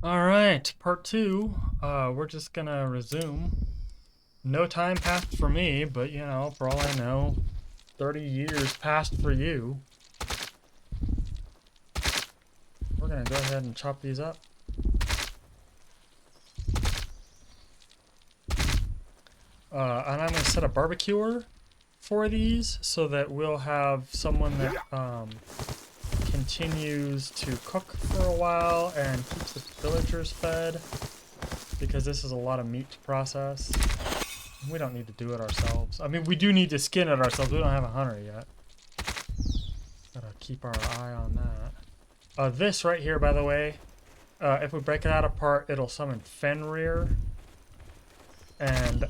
All right, part two. We're just gonna resume. No time passed for me, but you know, for all I know, 30 years passed for you. We're gonna go ahead and chop these up. And I'm gonna set a barbecuer for these so that we'll have someone that continues to cook for a while and keeps the villagers fed, because this is a lot of meat to process. We don't need to do it ourselves. I mean, we do need to skin it ourselves. We don't have a hunter yet. Gotta keep our eye on that. This right here, by the way, if we break it out apart, it'll summon Fenrir. And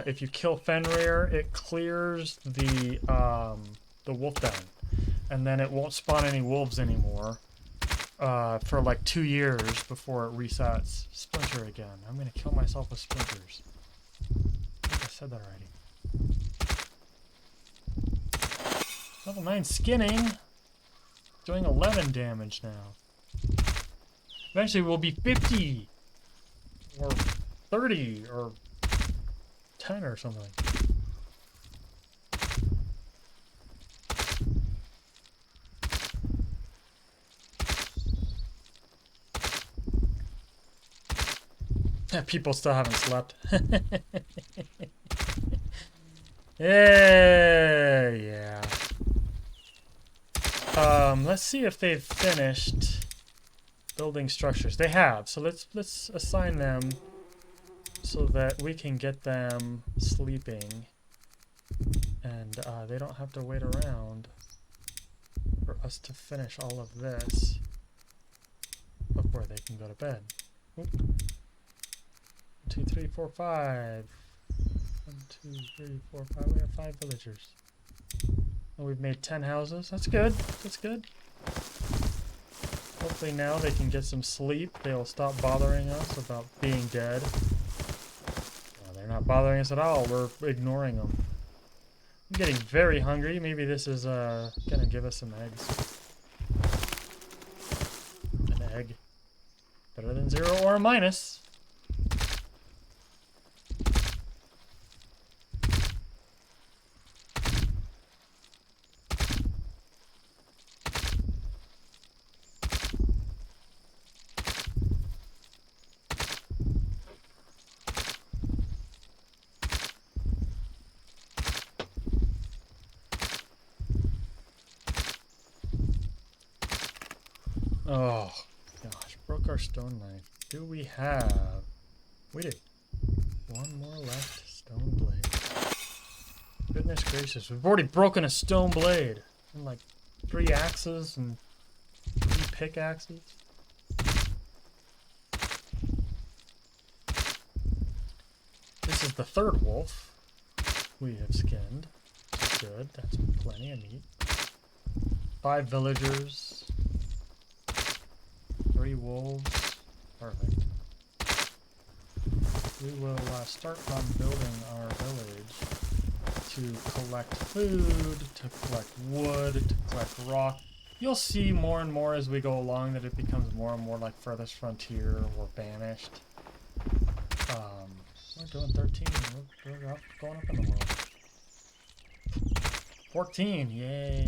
if you kill Fenrir, it clears the wolf den. And then it won't spawn any wolves anymore for like 2 years before it resets. Splinter again. I'm gonna kill myself with splinters. I think I said that already. Level 9 skinning. Doing 11 damage now. Eventually we'll be 50. Or 30. Or 10 or something. People still haven't slept. Yeah. Let's see if they've finished building structures. They have, so let's assign them so that we can get them sleeping, and they don't have to wait around for us to finish all of this before they can go to bed. Oop. 2, 3, 4, 5. 1, 2, 3, 4, 5. We have 5 villagers. And we've made 10 houses. That's good. That's good. Hopefully now they can get some sleep. They'll stop bothering us about being dead. Well, they're not bothering us at all. We're ignoring them. I'm getting very hungry. Maybe this is gonna give us some eggs. An egg. Better than 0 or a minus. Oh, gosh. Broke our stone knife. Do we have... We did. One more left. Stone blade. Goodness gracious. We've already broken a stone blade. And like 3 axes and 3 pickaxes. This is the 3rd wolf we have skinned. That's good. That's plenty of meat. 5 villagers. 3 wolves. Perfect. We will start on building our village to collect food, to collect wood, to collect rock. You'll see more and more as we go along that it becomes more and more like Furthest Frontier or Banished. We're doing 13. We're going up in the world. 14. Yay.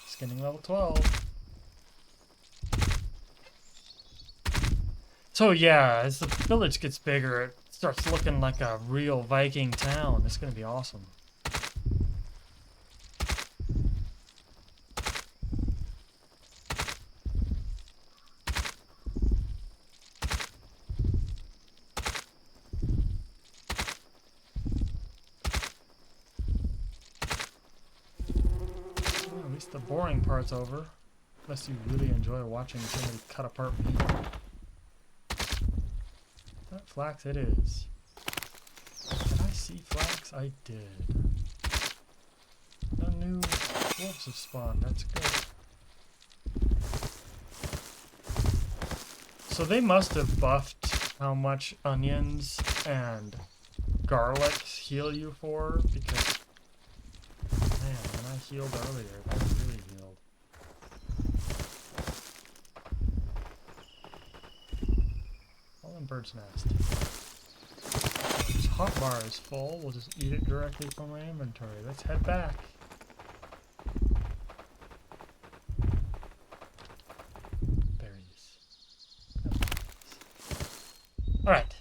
Skinning level 12. So yeah, as the village gets bigger, it starts looking like a real Viking town. It's gonna be awesome. Well, at least the boring part's over. Unless you really enjoy watching somebody cut apart meat. That flax it is. Did I see flax? I did. No new wolves have spawned. That's good. So they must have buffed how much onions and garlic heal you for, because man, when I healed earlier, that really healed. bird's nest. This hot bar is full. We'll just eat it directly from our inventory. Let's head back. Berries. Alright.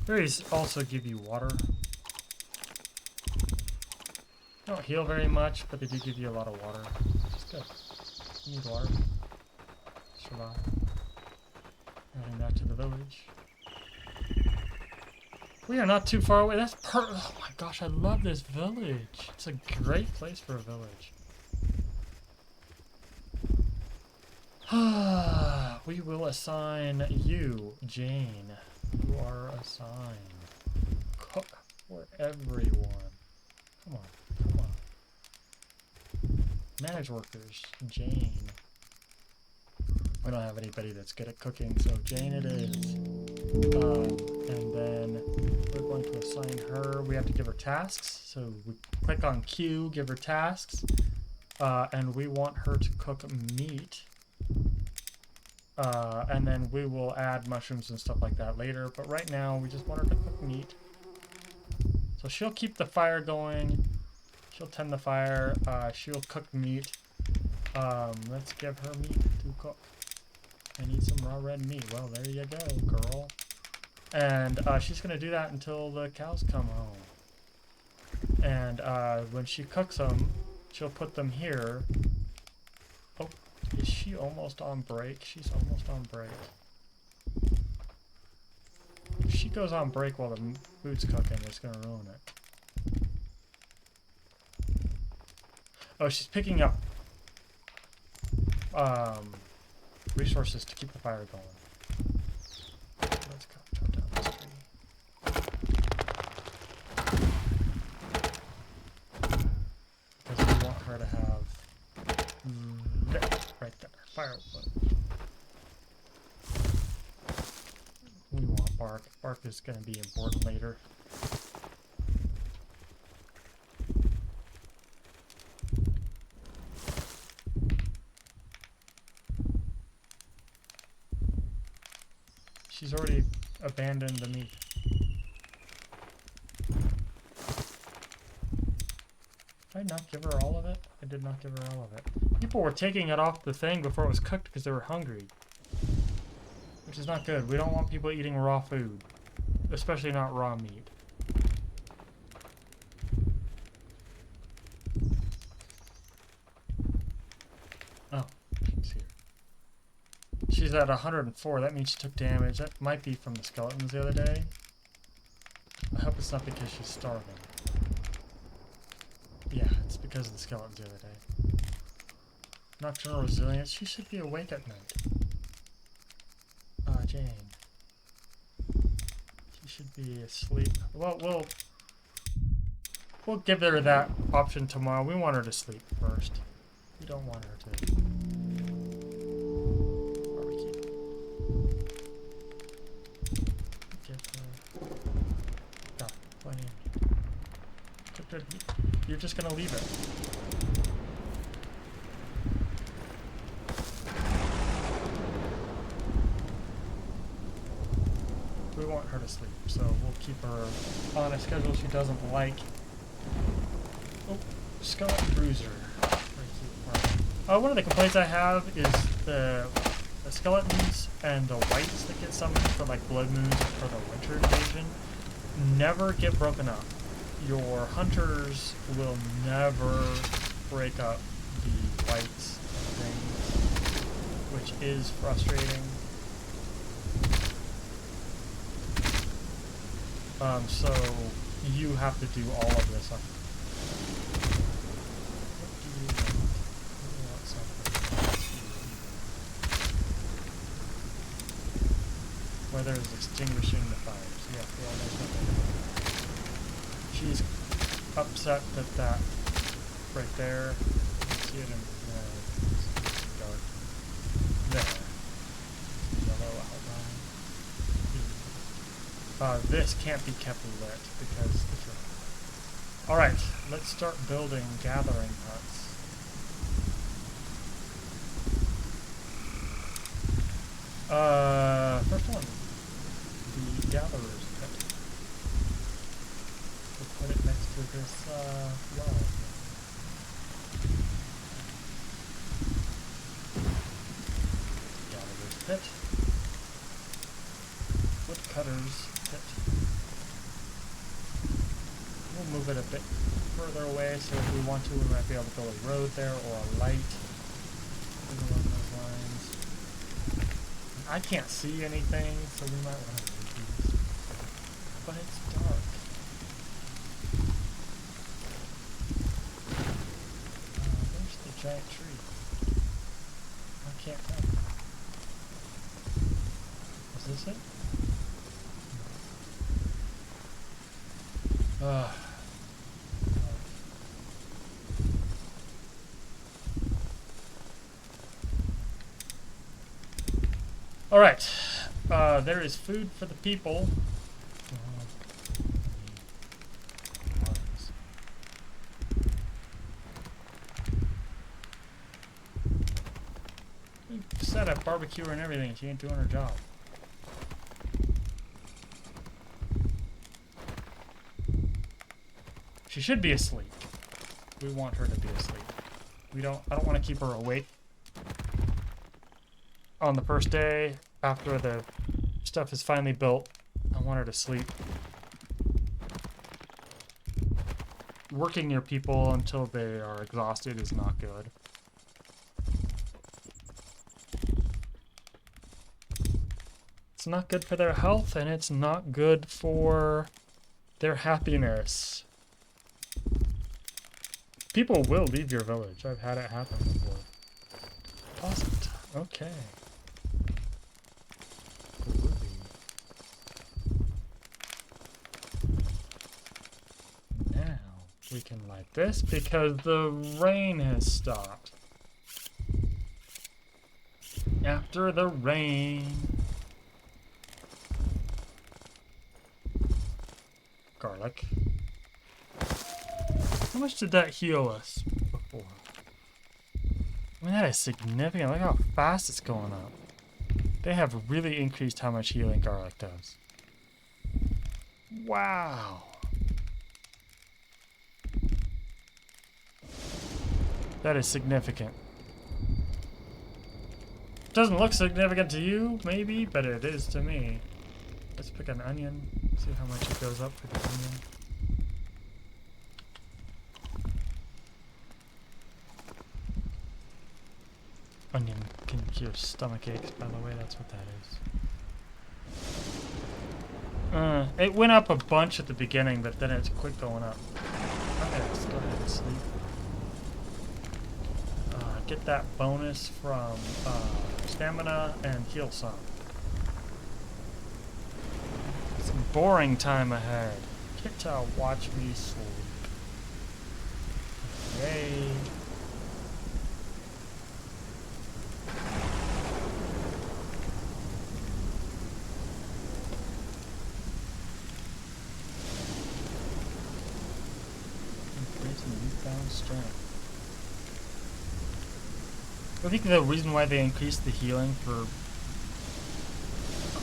Berries also give you water. They don't heal very much, but they do give you a lot of water. It's good. You need water. Survive. Heading back to the village. We are not too far away. That's oh my gosh, I love this village. It's a great place for a village. We will assign you, Jane. You are assigned. Cook for everyone. Come on. Come on. Manage workers. Jane. We don't have anybody that's good at cooking, so Jane it is. And then we're going to assign her. We have to give her tasks. So we click on Q, give her tasks. And we want her to cook meat. And then we will add mushrooms and stuff like that later. But right now, we just want her to cook meat. So she'll keep the fire going. She'll tend the fire. She'll cook meat. Let's give her meat to cook. I need some raw red meat. Well, there you go, girl. And she's going to do that until the cows come home. And when she cooks them, she'll put them here. Oh, is she almost on break? She's almost on break. If she goes on break while the food's cooking, it's going to ruin it. Oh, she's picking up resources to keep the fire going. Let's go chop down this tree. Because we want her to have right there, firewood. We want bark. Bark is going to be important later. She's already abandoned the meat. Did I not give her all of it? I did not give her all of it. People were taking it off the thing before it was cooked because they were hungry. Which is not good. We don't want people eating raw food. Especially not raw meat. Oh, she's here. She's at 104. That means she took damage. That might be from the skeletons the other day. I hope it's not because she's starving. Yeah, it's because of the skeletons the other day. Nocturnal resilience. She should be awake at night. Jane. She should be asleep. Well, we'll give her that option tomorrow. We want her to sleep first. We don't want her to barbecue. Give her. No, plenty. You're just gonna leave it. We want her to sleep, so we'll keep her on a schedule she doesn't like. Oh, skeleton bruiser. One of the complaints I have is the skeletons and the whites that get summoned for like blood moons for the winter invasion never get broken up. Your hunters will never break up the whites things, which is frustrating. So you have to do all of this. What do you want? You want something. Weather is extinguishing the fires. Yeah, well, there's nothing. She's upset that that right there. You see it in it's dark. There. Yellow outline. This can't be kept lit because it's right. Alright, let's start building gathering huts. First one. The gatherer's pit. We'll put it next to this, well. Gatherer's pit. Woodcutter's pit. We'll move it a bit further away, so if we want to, we might be able to build a road there or a light. Along those lines. I can't see anything, so we might want to move these. But it's dark. There's the giant tree. I can't tell. Is this it? All right. There is food for the people. We set up barbecue and everything. She ain't doing her job. She should be asleep. We want her to be asleep. I don't want to keep her awake on the first day after the stuff is finally built. I want her to sleep. Working your people until they are exhausted is not good. It's not good for their health, and it's not good for their happiness. People will leave your village. I've had it happen before. Doesn't. Okay. Now we can light this because the rain has stopped. After the rain. Garlic. How much did that heal us before? I mean, that is significant. Look how fast it's going up. They have really increased how much healing garlic does. Wow. That is significant. Doesn't look significant to you, maybe, but it is to me. Let's pick an onion. See how much it goes up for the onion. Onion can cure stomach aches, by the way, that's what that is. It went up a bunch at the beginning, but then it's quick going up. Okay, let's go ahead and sleep. Get that bonus from stamina and heal some. Some boring time ahead. Get to watch me sleep. Yay. Newfound strength. I think the reason why they increased the healing for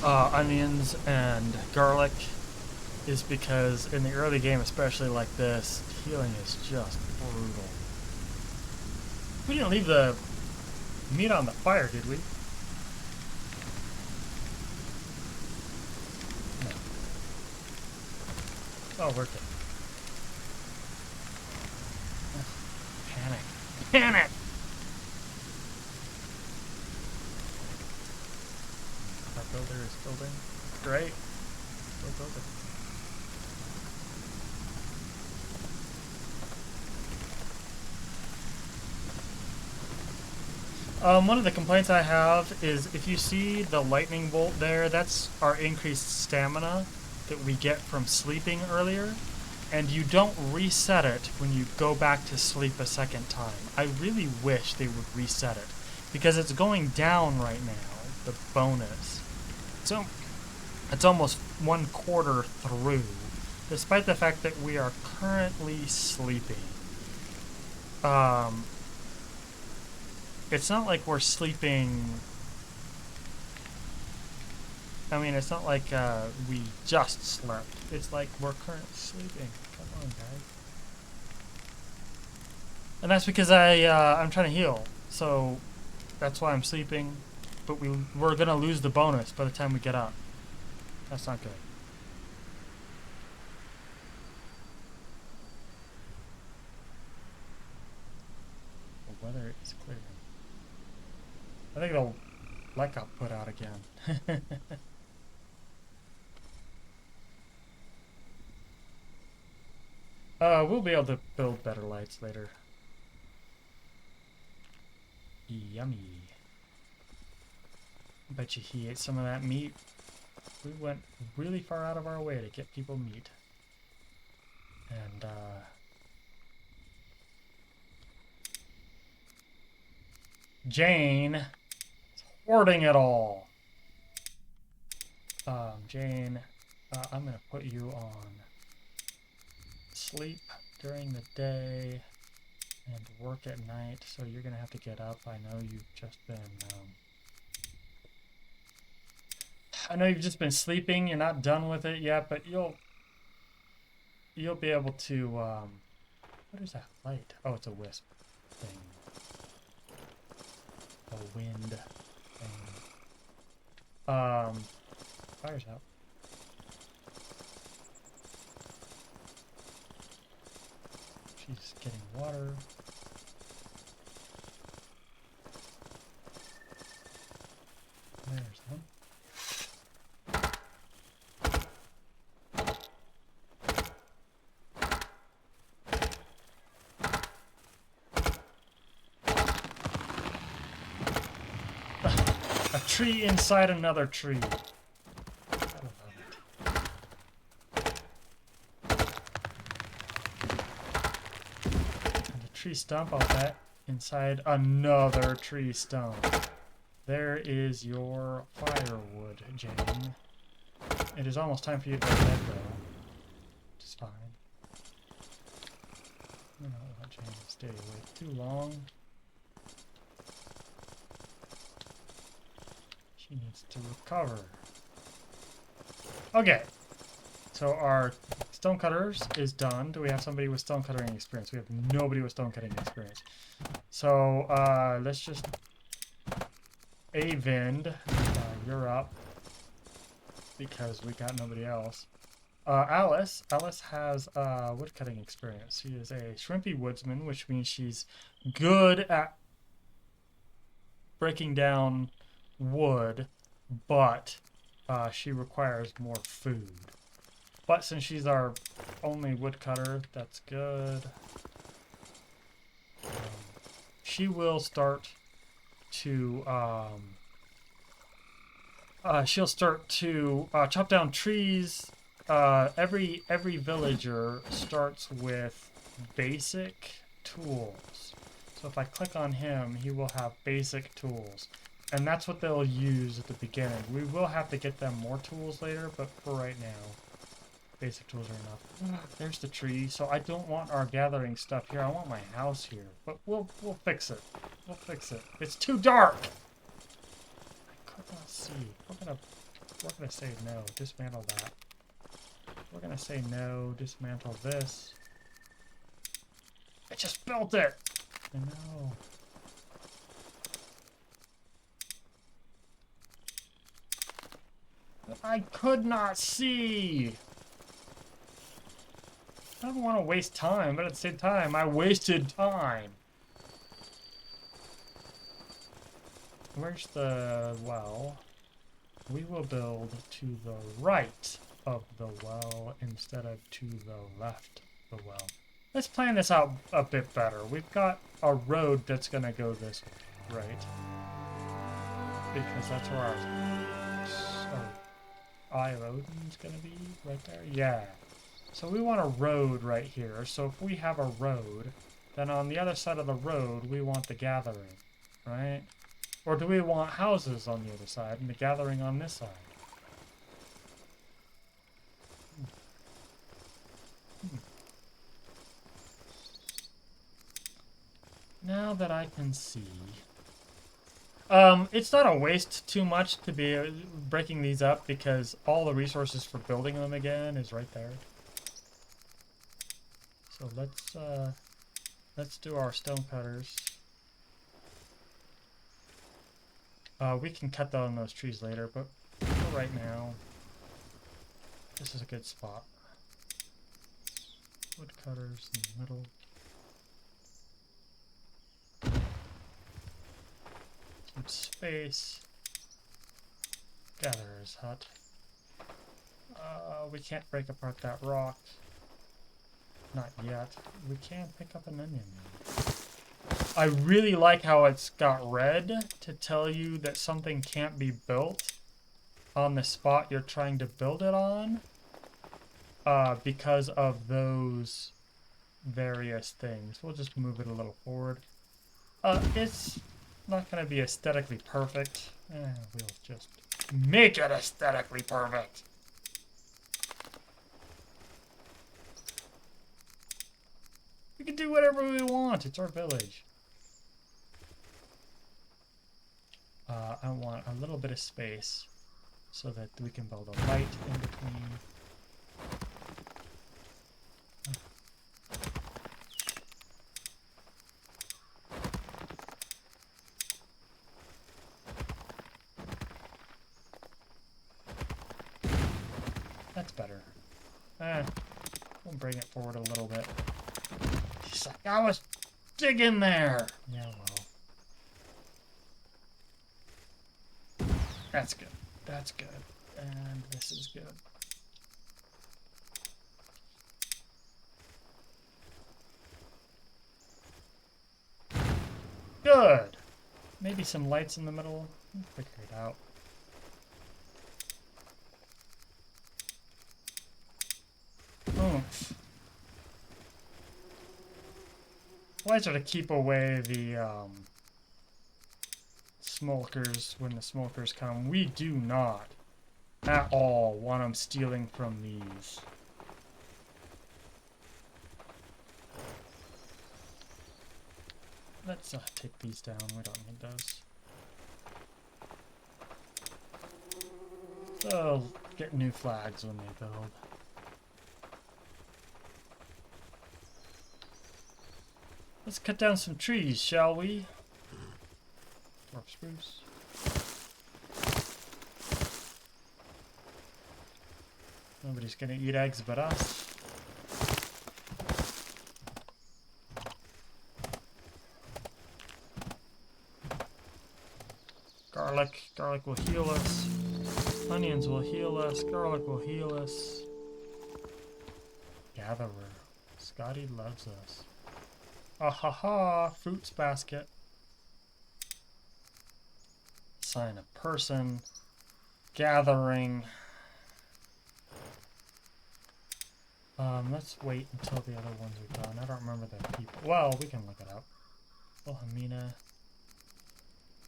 onions and garlic is because in the early game, especially like this, healing is just brutal. We didn't leave the meat on the fire, did we? No. Oh, worth it. Panic. Panic! Our builder is building. Great. We're building. One of the complaints I have is if you see the lightning bolt there, that's our increased stamina that we get from sleeping earlier. And you don't reset it when you go back to sleep a second time. I really wish they would reset it, because it's going down right now, the bonus. So it's almost 1/4 through, despite the fact that we are currently sleeping. It's not like we're sleeping I mean, it's not like we just slept. It's like we're currently sleeping. Come on, guys. And that's because I'm trying to heal. So that's why I'm sleeping. But we're gonna lose the bonus by the time we get up. That's not good. The weather is clearing. I think it'll light got put out again. We'll be able to build better lights later. Yummy. Bet you he ate some of that meat. We went really far out of our way to get people meat. And, Jane is hoarding it all. Jane, I'm gonna put you on sleep during the day and work at night, so you're gonna have to get up. I know you've just been sleeping. You're not done with it yet, but you'll be able to what is that light? Oh, it's a wisp thing. A wind thing. Fire's out. She's getting water. There's one. A tree inside another tree. Tree stump, I'll bet, inside another tree stump. There is your firewood, Jane. It is almost time for you to go to bed, though. Which is fine. I'm not let Jane stay awake too long. She needs to recover. Okay. So our stonecutters is done. Do we have somebody with stonecuttering experience? We have nobody with stonecutting experience. So let's just Avind, you're up because we got nobody else. Alice has woodcutting experience. She is a shrimpy woodsman, which means she's good at breaking down wood, but she requires more food. But since she's our only woodcutter, that's good. She will start to chop down trees. Every villager starts with basic tools. So if I click on him, he will have basic tools. And that's what they'll use at the beginning. We will have to get them more tools later, but for right now, basic tools are enough. There's the tree. So I don't want our gathering stuff here. I want my house here. But we'll fix it. We'll fix it. It's too dark. I could not see. We're gonna say no. Dismantle that. We're gonna say no. Dismantle this. I just built it. I know. I could not see. I don't want to waste time, but at the same time, I wasted time. Where's the well? We will build to the right of the well instead of to the left of the well. Let's plan this out a bit better. We've got a road that's going to go this way, right? Because that's where our Eye of Odin's going to be right there. Yeah. So we want a road right here. So if we have a road, then on the other side of the road, we want the gathering, right? Or do we want houses on the other side and the gathering on this side? Now that I can see, It's not a waste too much to be breaking these up because all the resources for building them again is right there. So let's do our stone cutters. We can cut down those trees later, but for right now, this is a good spot. Wood cutters in the middle. Some space. Gatherer's hut. We can't break apart that rock. Not yet. We can pick up an onion. I really like how it's got red to tell you that something can't be built on the spot you're trying to build it on. Because of those various things. We'll just move it a little forward. It's not going to be aesthetically perfect. We'll just make it aesthetically perfect. We can do whatever we want. It's our village. I want a little bit of space so that we can build a light in between. That's better. We'll bring it forward a little bit. She's like, I was digging there. Yeah, well. That's good. That's good. And this is good. Good. Maybe some lights in the middle. We'll figure it out. Oomph. Lights are to keep away the smokers when the smokers come. We do not at all want them stealing from these. Let's take these down. We don't need those. They'll get new flags when they build. Let's cut down some trees, shall we? Dwarf spruce. Nobody's gonna eat eggs but us. Garlic. Garlic will heal us. Onions will heal us. Garlic will heal us. Gatherer. Scotty loves us. Ahaha, fruits basket. Sign a person. Gathering. Let's wait until the other ones are done. I don't remember the people. Well, we can look it up. Wilhelmina.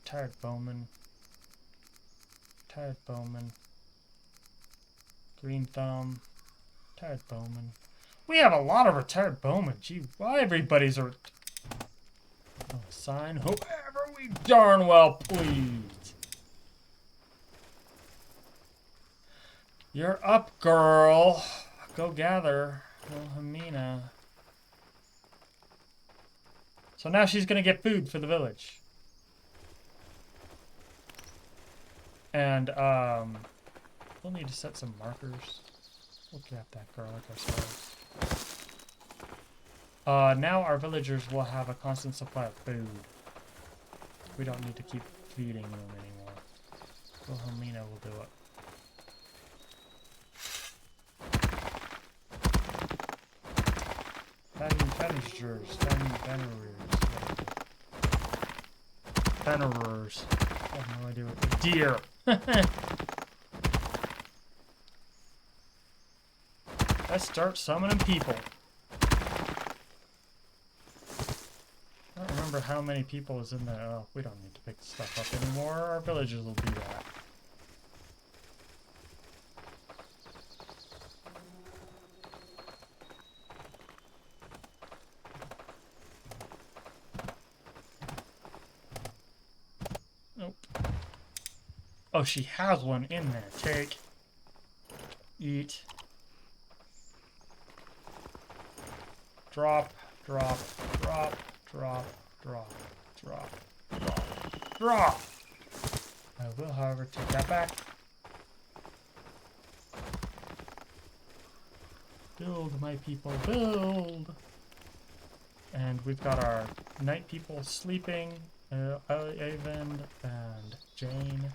Tired bowman. Tired bowman. Green thumb. Tired bowman. We have a lot of retired bowmen. Gee, why everybody's a... Oh, sign whoever we darn well please. You're up, girl. Go gather. Wilhelmina. So now she's going to get food for the village. And, we'll need to set some markers. We'll grab that garlic ourselves. Now our villagers will have a constant supply of food. We don't need to keep feeding them anymore. Wilhelmina will do it. Bannerers. I have no idea what the deer. Let's start summoning people. I don't remember how many people is in there. Oh, we don't need to pick stuff up anymore. Our villagers will do that. Nope. Oh, she has one in there. Take. Eat. Drop, drop, drop, drop, drop, drop, drop, drop. I will, however, take that back. Build, my people, build! And we've got our night people sleeping. Avend and Jane.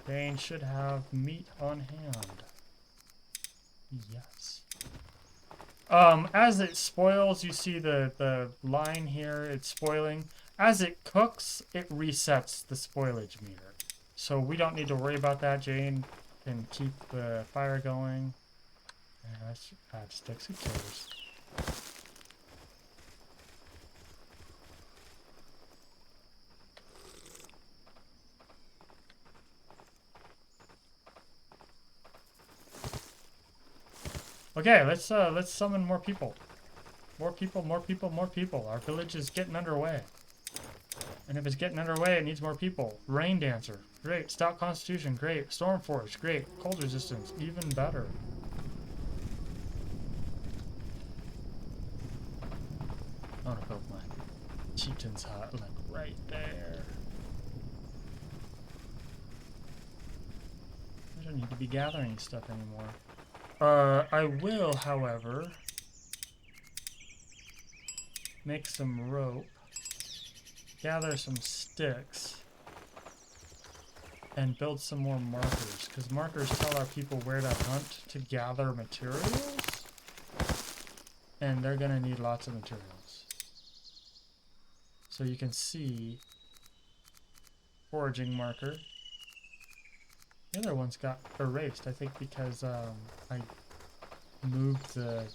Jane should have meat on hand. Yes. As it spoils, you see the line here, it's spoiling. As it cooks, it resets the spoilage meter. So we don't need to worry about that. Jane can keep the fire going. And let's add sticks, who cares? Okay, let's summon more people. More people, more people, more people. Our village is getting underway. And if it's getting underway, it needs more people. Rain Dancer, great. Stout Constitution, great. Stormforge, great. Cold Resistance, even better. I want to build my chieftain's hut, like right there. I don't need to be gathering stuff anymore. I will, however, make some rope, gather some sticks, and build some more markers, because markers tell our people where to hunt to gather materials, and they're going to need lots of materials. So you can see foraging marker. The other ones got erased, I think, because I moved the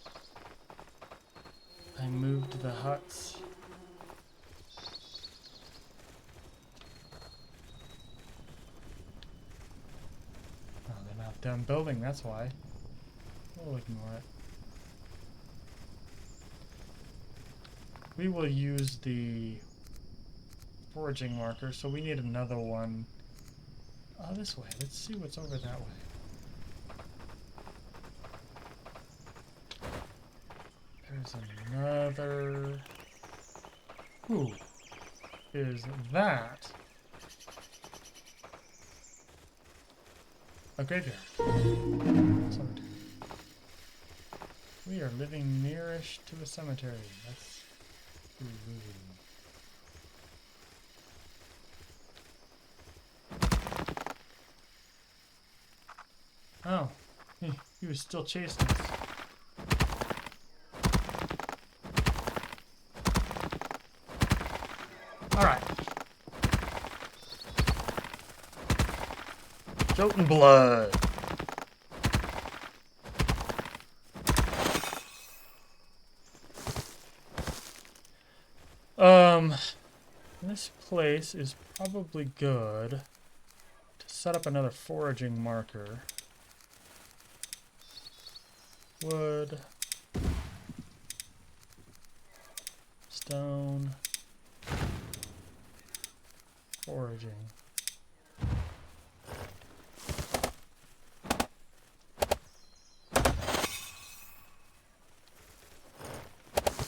huts. Oh, they're not done building, that's why. We'll ignore it. We will use the foraging marker, so we need another one. Oh, this way. Let's see what's over that way. There's another. Who is that? A graveyard. Cemetery. We are living nearish to a cemetery. That's ooh. Oh, he was still chasing us. Alright. Jotun blood. This place is probably good to set up another foraging marker. Wood, stone, foraging.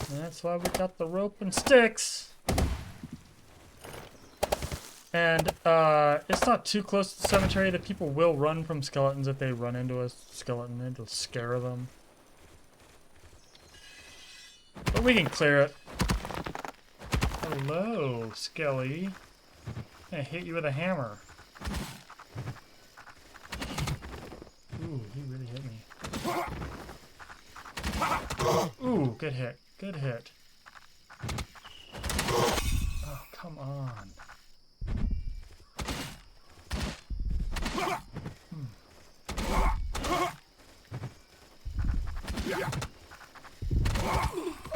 And that's why we got the rope and sticks. And it's not too close to the cemetery that people will run from skeletons if they run into a skeleton. It'll scare them. But we can clear it. Hello, Skelly. I'm gonna hit you with a hammer. Ooh, he really hit me. Ooh, good hit. Good hit. Oh, come on.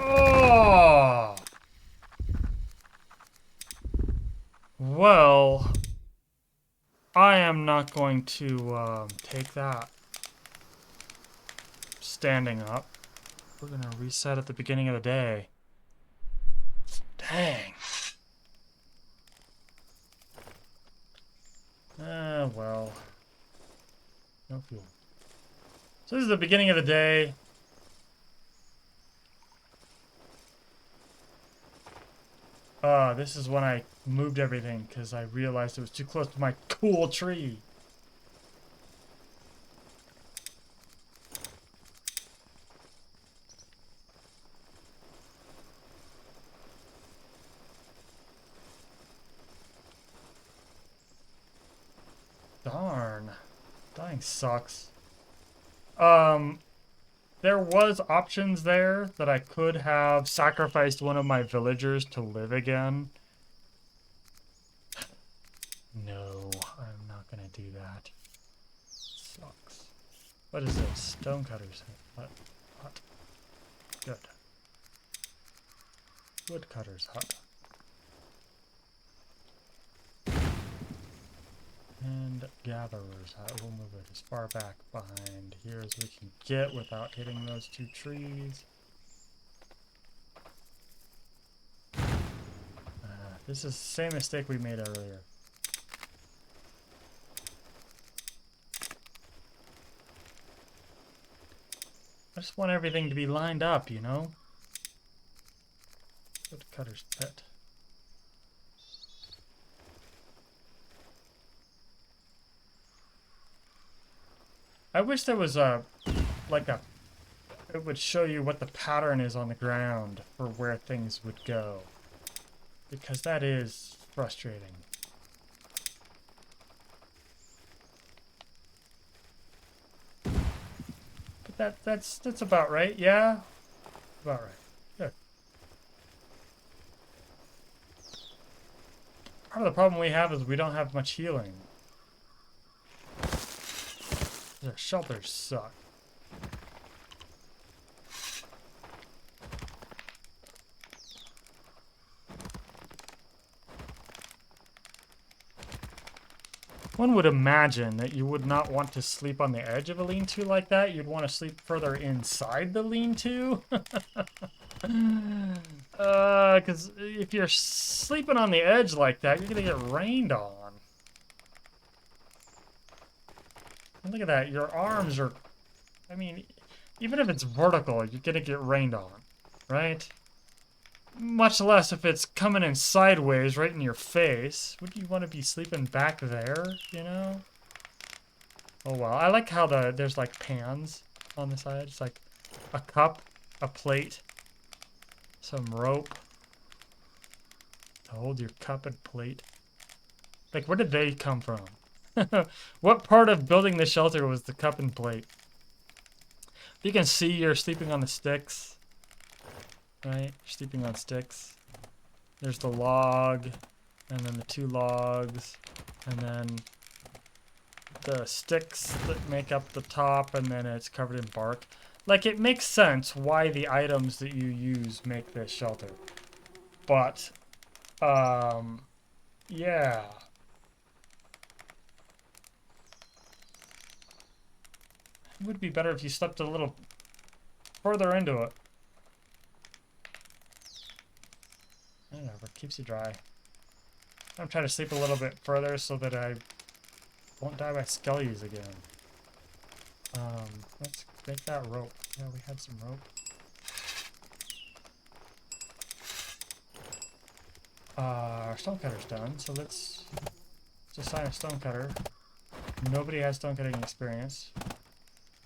Oh! Well, I am not going to take that. Standing up. We're going to reset at the beginning of the day. Dang. Well. no fuel. So this is the beginning of the day. This is when I moved everything because I realized it was too close to my cool tree. Darn. Dying sucks. There was options there that I could have sacrificed one of my villagers to live again. No, I'm not gonna do that. Sucks. What is this? Stonecutters. Hut. Hut. Good. Woodcutter's hut. And gatherer's hut. We'll move it as far back behind here as we can get without hitting those two trees. This is the same mistake we made earlier. I just want everything to be lined up, you know? Woodcutter's pit. I wish there was it would show you what the pattern is on the ground for where things would go. Because that is frustrating. But that's about right, yeah? About right. Good. Part of the problem we have is we don't have much healing. Their shelters suck. One would imagine that you would not want to sleep on the edge of a lean-to like that. You'd want to sleep further inside the lean-to. Because if you're sleeping on the edge like that, you're going to get rained on. And look at that. Your arms are... I mean, even if it's vertical, you're going to get rained on, right? Much less if it's coming in sideways right in your face. Would you want to be sleeping back there, you know? Oh well. I like how there's like pans on the side. It's like a cup, a plate, some rope to hold your cup and plate. Like, where did they come from? What part of building the shelter was the cup and plate? You can see you're sleeping on the sticks. Right? You're sleeping on sticks. There's the log, and then the two logs, and then the sticks that make up the top, and then it's covered in bark. Like, it makes sense why the items that you use make this shelter. But, yeah. It would be better if you slept a little further into it. Whatever, keeps you dry. I'm trying to sleep a little bit further so that I won't die by skellies again. Let's make that rope. Yeah, we had some rope. Our stonecutter's done, so let's assign a stonecutter. Nobody has stonecutting experience.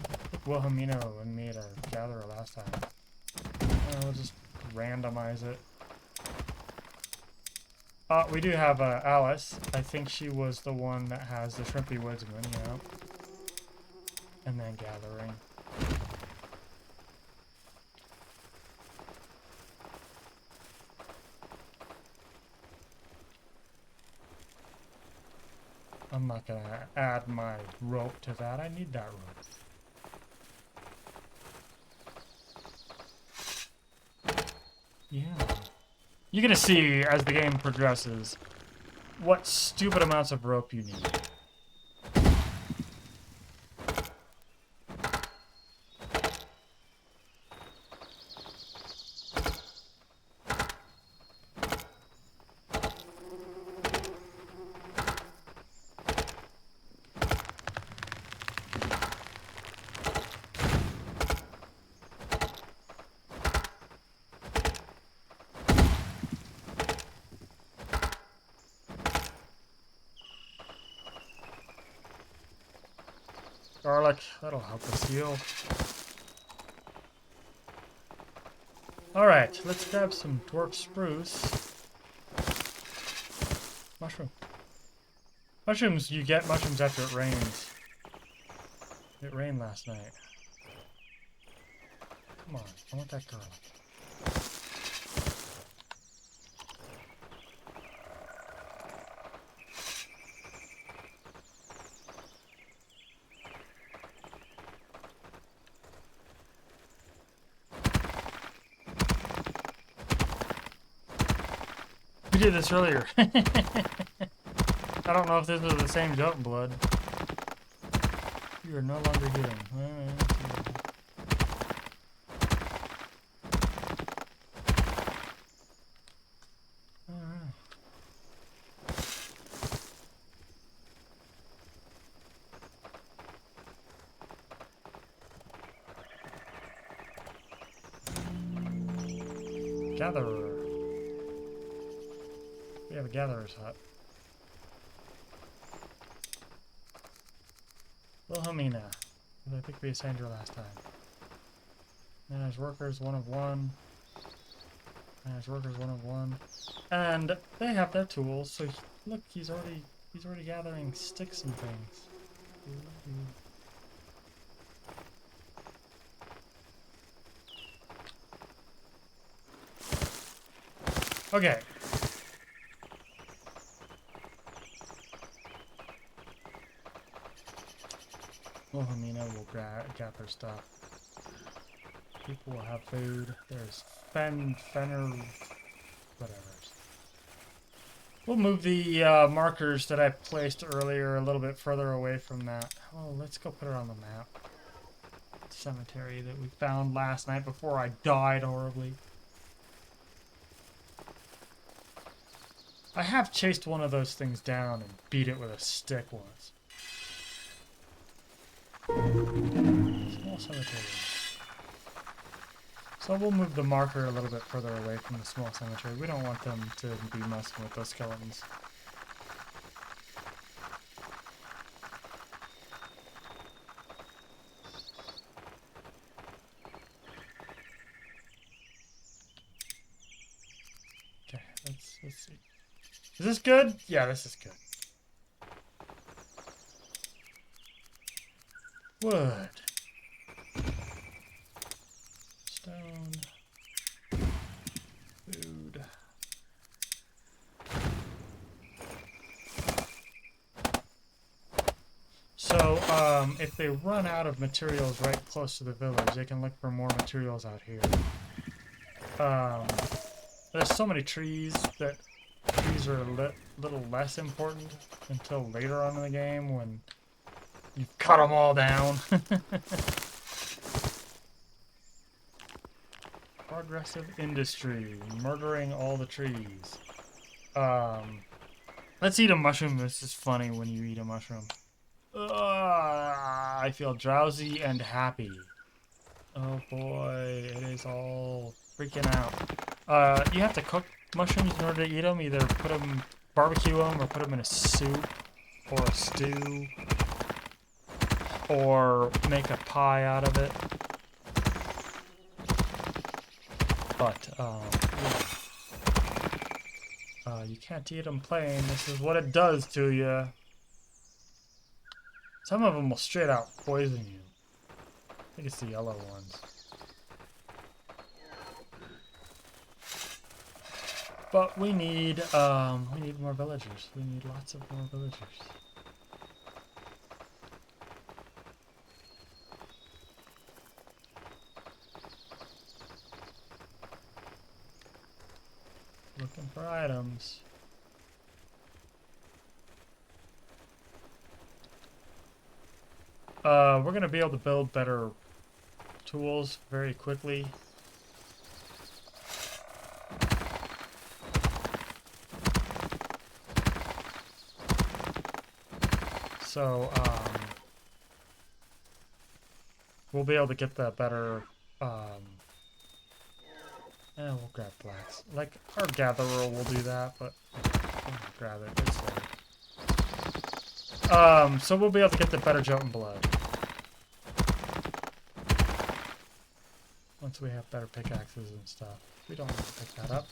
I think Wilhelmina made a gatherer last time. We'll just randomize it. We do have Alice. I think she was the one that has the Shrimpy Woodsman, yeah. And then gathering. I'm not gonna add my rope to that. I need that rope. Yeah. You're gonna see, as the game progresses, what stupid amounts of rope you need. Garlic, that'll help us heal. Alright, let's grab some dwarf spruce. Mushroom. Mushrooms, you get mushrooms after it rains. It rained last night. Come on, I want that garlic. We did this earlier. I don't know if this was the same jump blood. You are no longer healing. Gatherer. We have a gatherer's hut. Wilhelmina. I think we assigned her last time. Manage workers, 1 of 1. Manage workers, 1 of 1. And they have their tools, so look, he's already gathering sticks and things. Okay. Wilhelmina will gather stuff. People will have food. There's Fenner, whatever. We'll move the markers that I placed earlier a little bit further away from that. Oh, let's go put it on the map. Cemetery that we found last night before I died horribly. I have chased one of those things down and beat it with a stick once. Small cemetery. So we'll move the marker a little bit further away from the small cemetery. We don't want them to be messing with those skeletons. Okay, let's see. Is this good? Yeah, this is good. Wood. Stone. Food. So, if they run out of materials right close to the village, they can look for more materials out here. There's so many trees that trees are a little less important until later on in the game when you've cut them all down. Progressive industry, murdering all the trees. Let's eat a mushroom. This is funny when you eat a mushroom. I feel drowsy and happy. Oh boy, it is all freaking out. You have to cook mushrooms in order to eat them. Either put them, barbecue them, or put them in a soup or a stew, or make a pie out of it. But you can't eat them plain. This is what it does to you. Some of them will straight out poison you. I think it's the yellow ones. But we need more villagers. We need lots of more villagers. Looking for items. We're gonna be able to build better tools very quickly. So, we'll be able to get the better, we'll grab blacks. Like, our gatherer will do that, but I'll grab it. It's there. So we'll be able to get the better jump and blood. Once we have better pickaxes and stuff. We don't need to pick that up.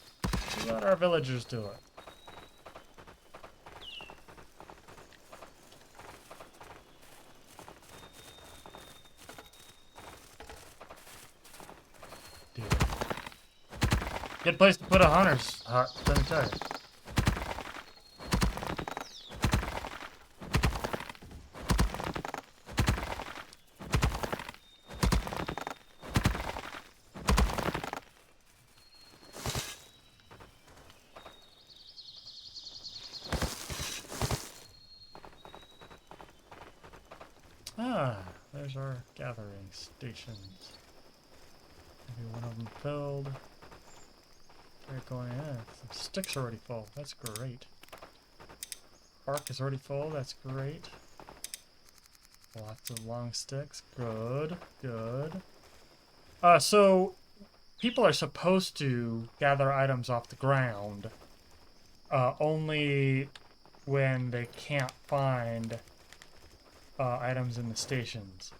We let our villagers do it. Good place to put a hunter's hut, let me tell you. Ah, there's our gathering stations. Maybe one of them filled. They're going in. The stick's already full. That's great. Bark is already full. That's great. Lots of long sticks. Good. Good. So people are supposed to gather items off the ground only when they can't find items in the stations.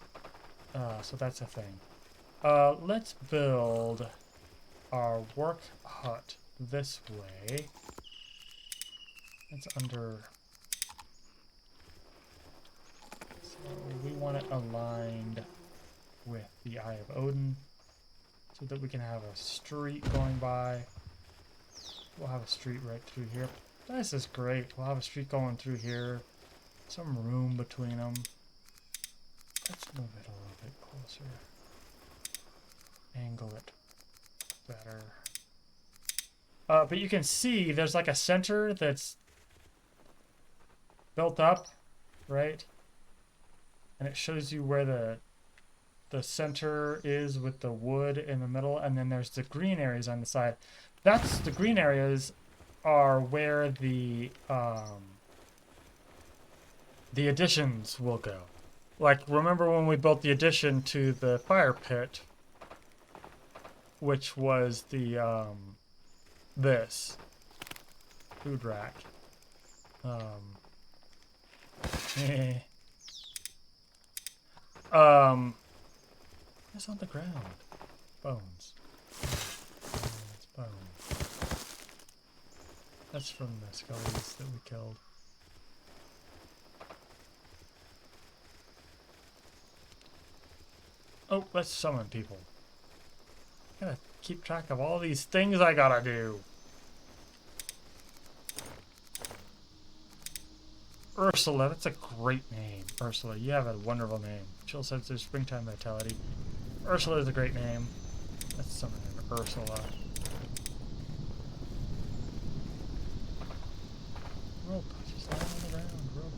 So that's a thing. Let's build our work hut this way. It's under... So we want it aligned with the Eye of Odin so that we can have a street going by. We'll have a street right through here. This is great. We'll have a street going through here. Some room between them. Let's move it a little bit closer. Angle it better. But you can see there's like a center that's built up, right? And it shows you where the center is with the wood in the middle, and then there's the green areas on the side. That's the green areas are where the additions will go. Like, remember when we built the addition to the fire pit, which was the this food rack. It's on the ground. Bones. It's bones. That's from the skellies that we killed. Oh, let's summon people. Gotta keep track of all these things I gotta do. Ursula, that's a great name. Ursula, you have a wonderful name. Chill says there's springtime vitality. Ursula is a great name. Let's summon an Ursula. Rope, just lying on the ground. Rope.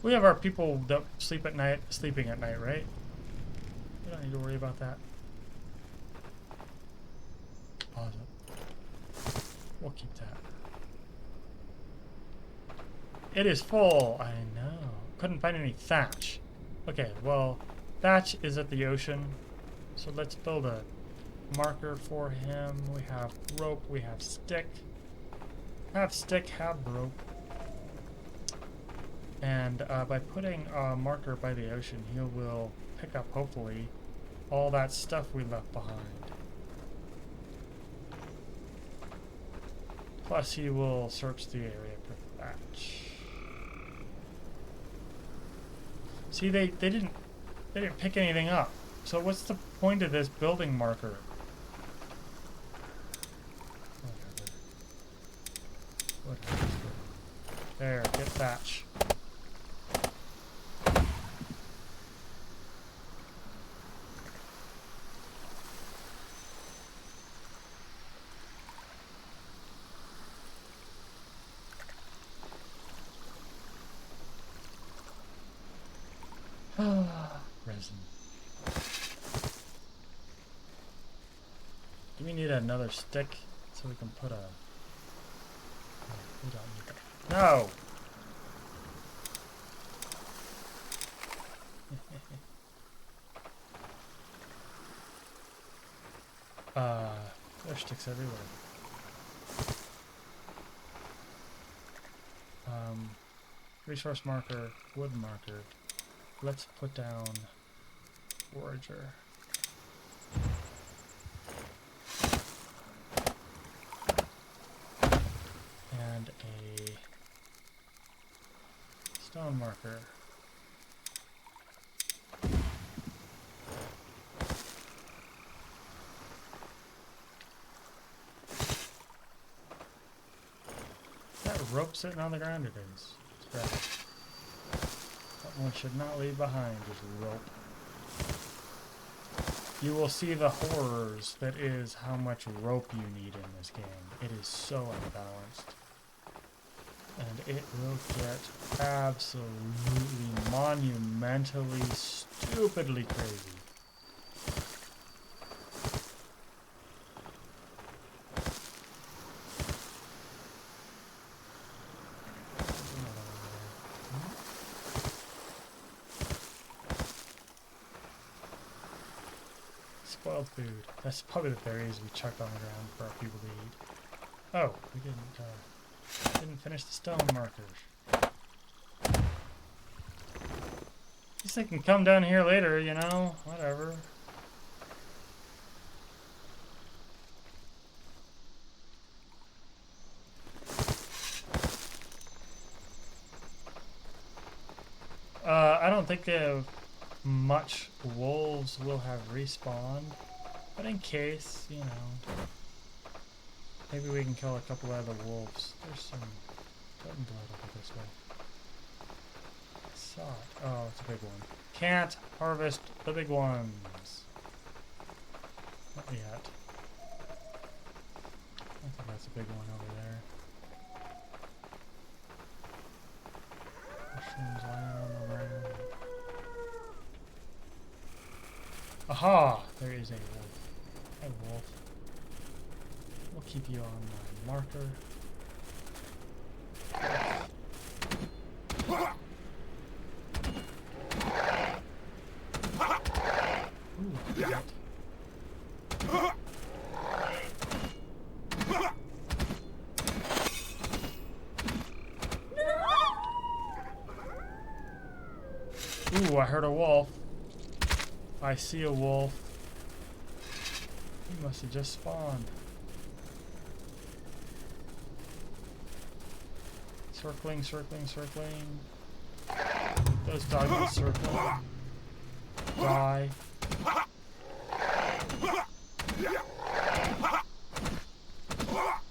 We have our people that sleep at night, sleeping at night, right? We don't need to worry about that. Pause it. We'll keep that. It is full. I know. Couldn't find any thatch. Okay, well, thatch is at the ocean. So let's build a marker for him. We have rope. We have stick. Have stick, have rope. And by putting a marker by the ocean, he will pick up, hopefully, all that stuff we left behind. Plus, he will search the area for thatch. See, they didn't pick anything up. So what's the point of this building marker? Whatever. There, get thatch. Resin. Do we need another stick so we can put a... we don't need that. No! There's sticks everywhere. Resource marker, wood marker. Let's put down forager. And a stone marker. That rope sitting on the ground, it is. It's bad. That one should not leave behind, just rope. You will see the horrors that is how much rope you need in this game. It is so unbalanced. And it will get absolutely monumentally, stupidly crazy. Spoiled food. That's probably the berries we chucked on the ground for our people to eat. Oh, we didn't finish the stone markers. Guess they can come down here later, you know? Whatever. I don't think much wolves will have respawned, but in case, you know, maybe we can kill a couple of the wolves. There's some button blood over this way. I saw it. Oh, it's a big one. Can't harvest the big ones. Not yet. I think that's a big one over there. Mushrooms lying on the ground. Aha! There is a wolf. Hi, wolf. We'll keep you on my marker. Ooh, shit. Ooh, I heard a wolf. I see a wolf. He must have just spawned. Circling, circling, circling. Those dogs circle. Die.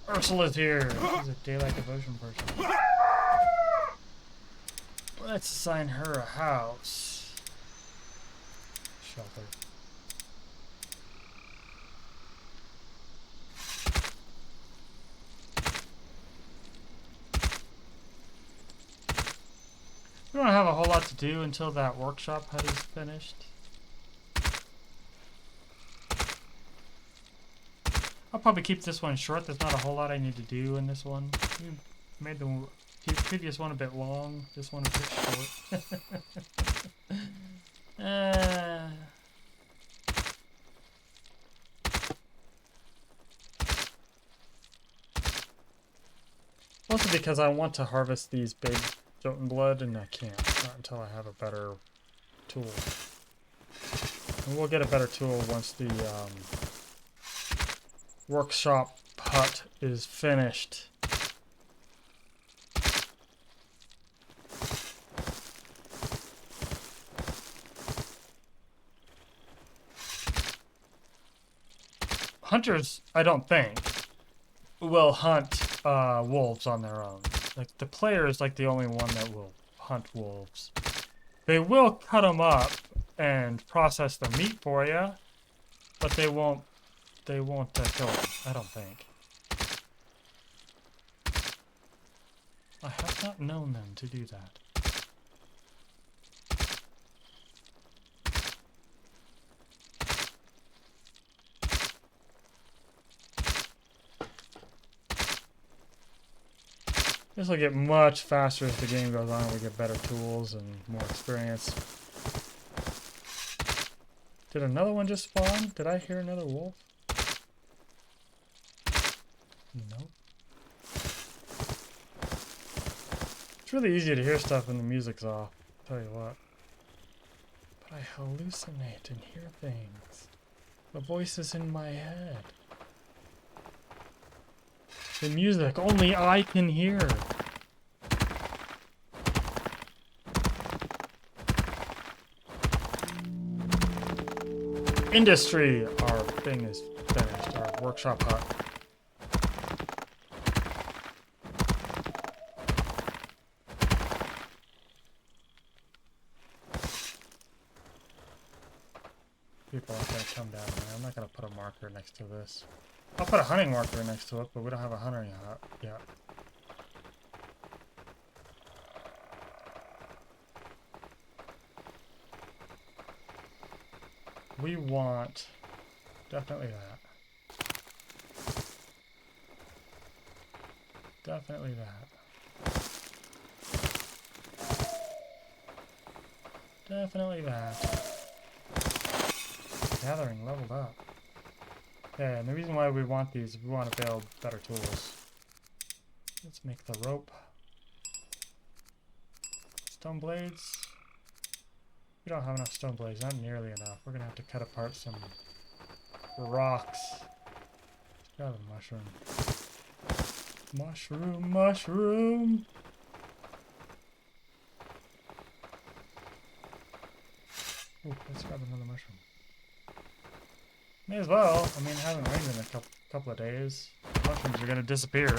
Ursula's here. She's a daylight devotion person. Let's assign her a house. Shelter. We don't have a whole lot to do until that workshop hut is finished. I'll probably keep this one short. There's not a whole lot I need to do in this one. We made the previous one a bit long. This one a bit short. Mostly because I want to harvest these big Jotun blood, and I can't. Not until I have a better tool. And we'll get a better tool once the workshop hut is finished. Hunters, I don't think, will hunt wolves on their own. Like, the player is like the only one that will hunt wolves. They will cut them up and process the meat for you, but they won't kill them, I don't think. I have not known them to do that. This will get much faster as the game goes on. We get better tools and more experience. Did another one just spawn? Did I hear another wolf? Nope. It's really easy to hear stuff when the music's off. I'll tell you what. But I hallucinate and hear things. The voices in my head. The music only I can hear. Industry! Our thing is finished. Our workshop hut. People aren't gonna come down here. I'm not gonna put a marker next to this. I'll put a hunting marker next to it, but we don't have a hunting hut yet. We want definitely that. Definitely that. Definitely that. Gathering leveled up. Yeah, and the reason why we want these is we want to build better tools. Let's make the rope. Stone blades. We don't have enough stone blades, not nearly enough. We're gonna have to cut apart some rocks. Grab a mushroom. Mushroom, mushroom! Ooh, let's grab another mushroom. May as well. I mean, it hasn't rained in a couple of days. Mushrooms are gonna disappear.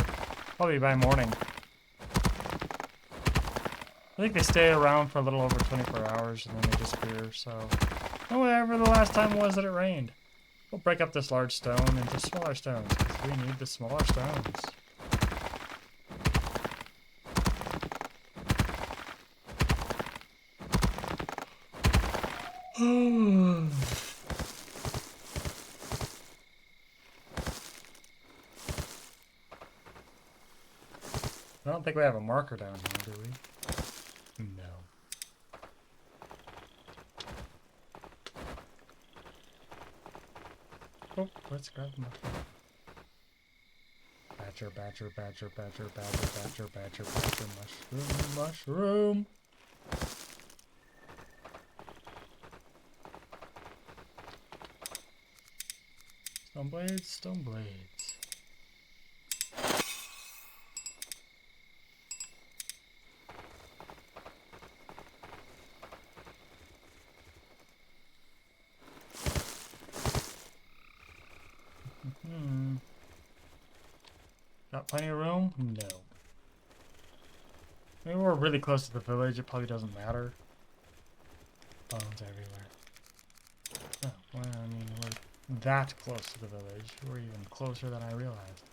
Probably by morning. I think they stay around for a little over 24 hours and then they disappear, so... Whatever the last time was that it rained. We'll break up this large stone into smaller stones, because we need the smaller stones. I don't think we have a marker down here, do we? No. Oh, let's grab the mushroom. Badger, badger, badger, badger, badger, badger, badger, badger, mushroom, mushroom. Stone blades, stone blades. Got plenty of room? No. I mean, we're really close to the village. It probably doesn't matter. Bones everywhere. Oh, well, I mean, we're that close to the village. We're even closer than I realized.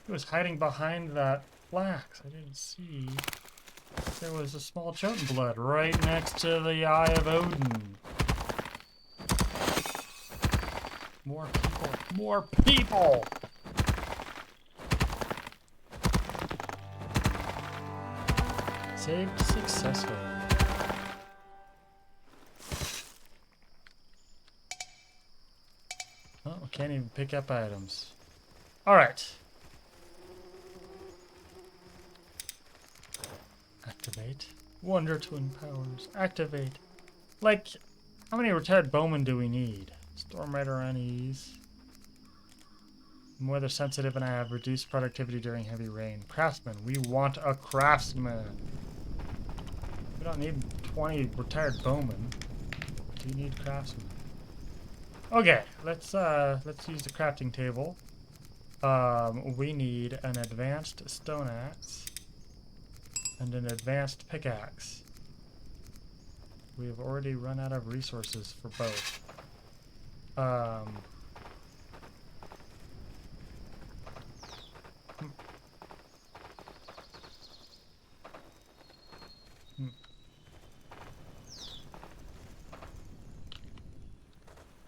It was hiding behind that flax. I didn't see. There was a small Jotun blood right next to the Eye of Odin. More people. More people! Saved successfully. Oh, we can't even pick up items. Alright. Activate. Wonder Twin powers. Activate. Like, how many retired bowmen do we need? Storm Rider unease. I'm weather sensitive and I have reduced productivity during heavy rain. Craftsman. We want a craftsman. We don't need 20 retired bowmen. We do need craftsmen. Okay, let's use the crafting table. We need an advanced stone axe and an advanced pickaxe. We have already run out of resources for both.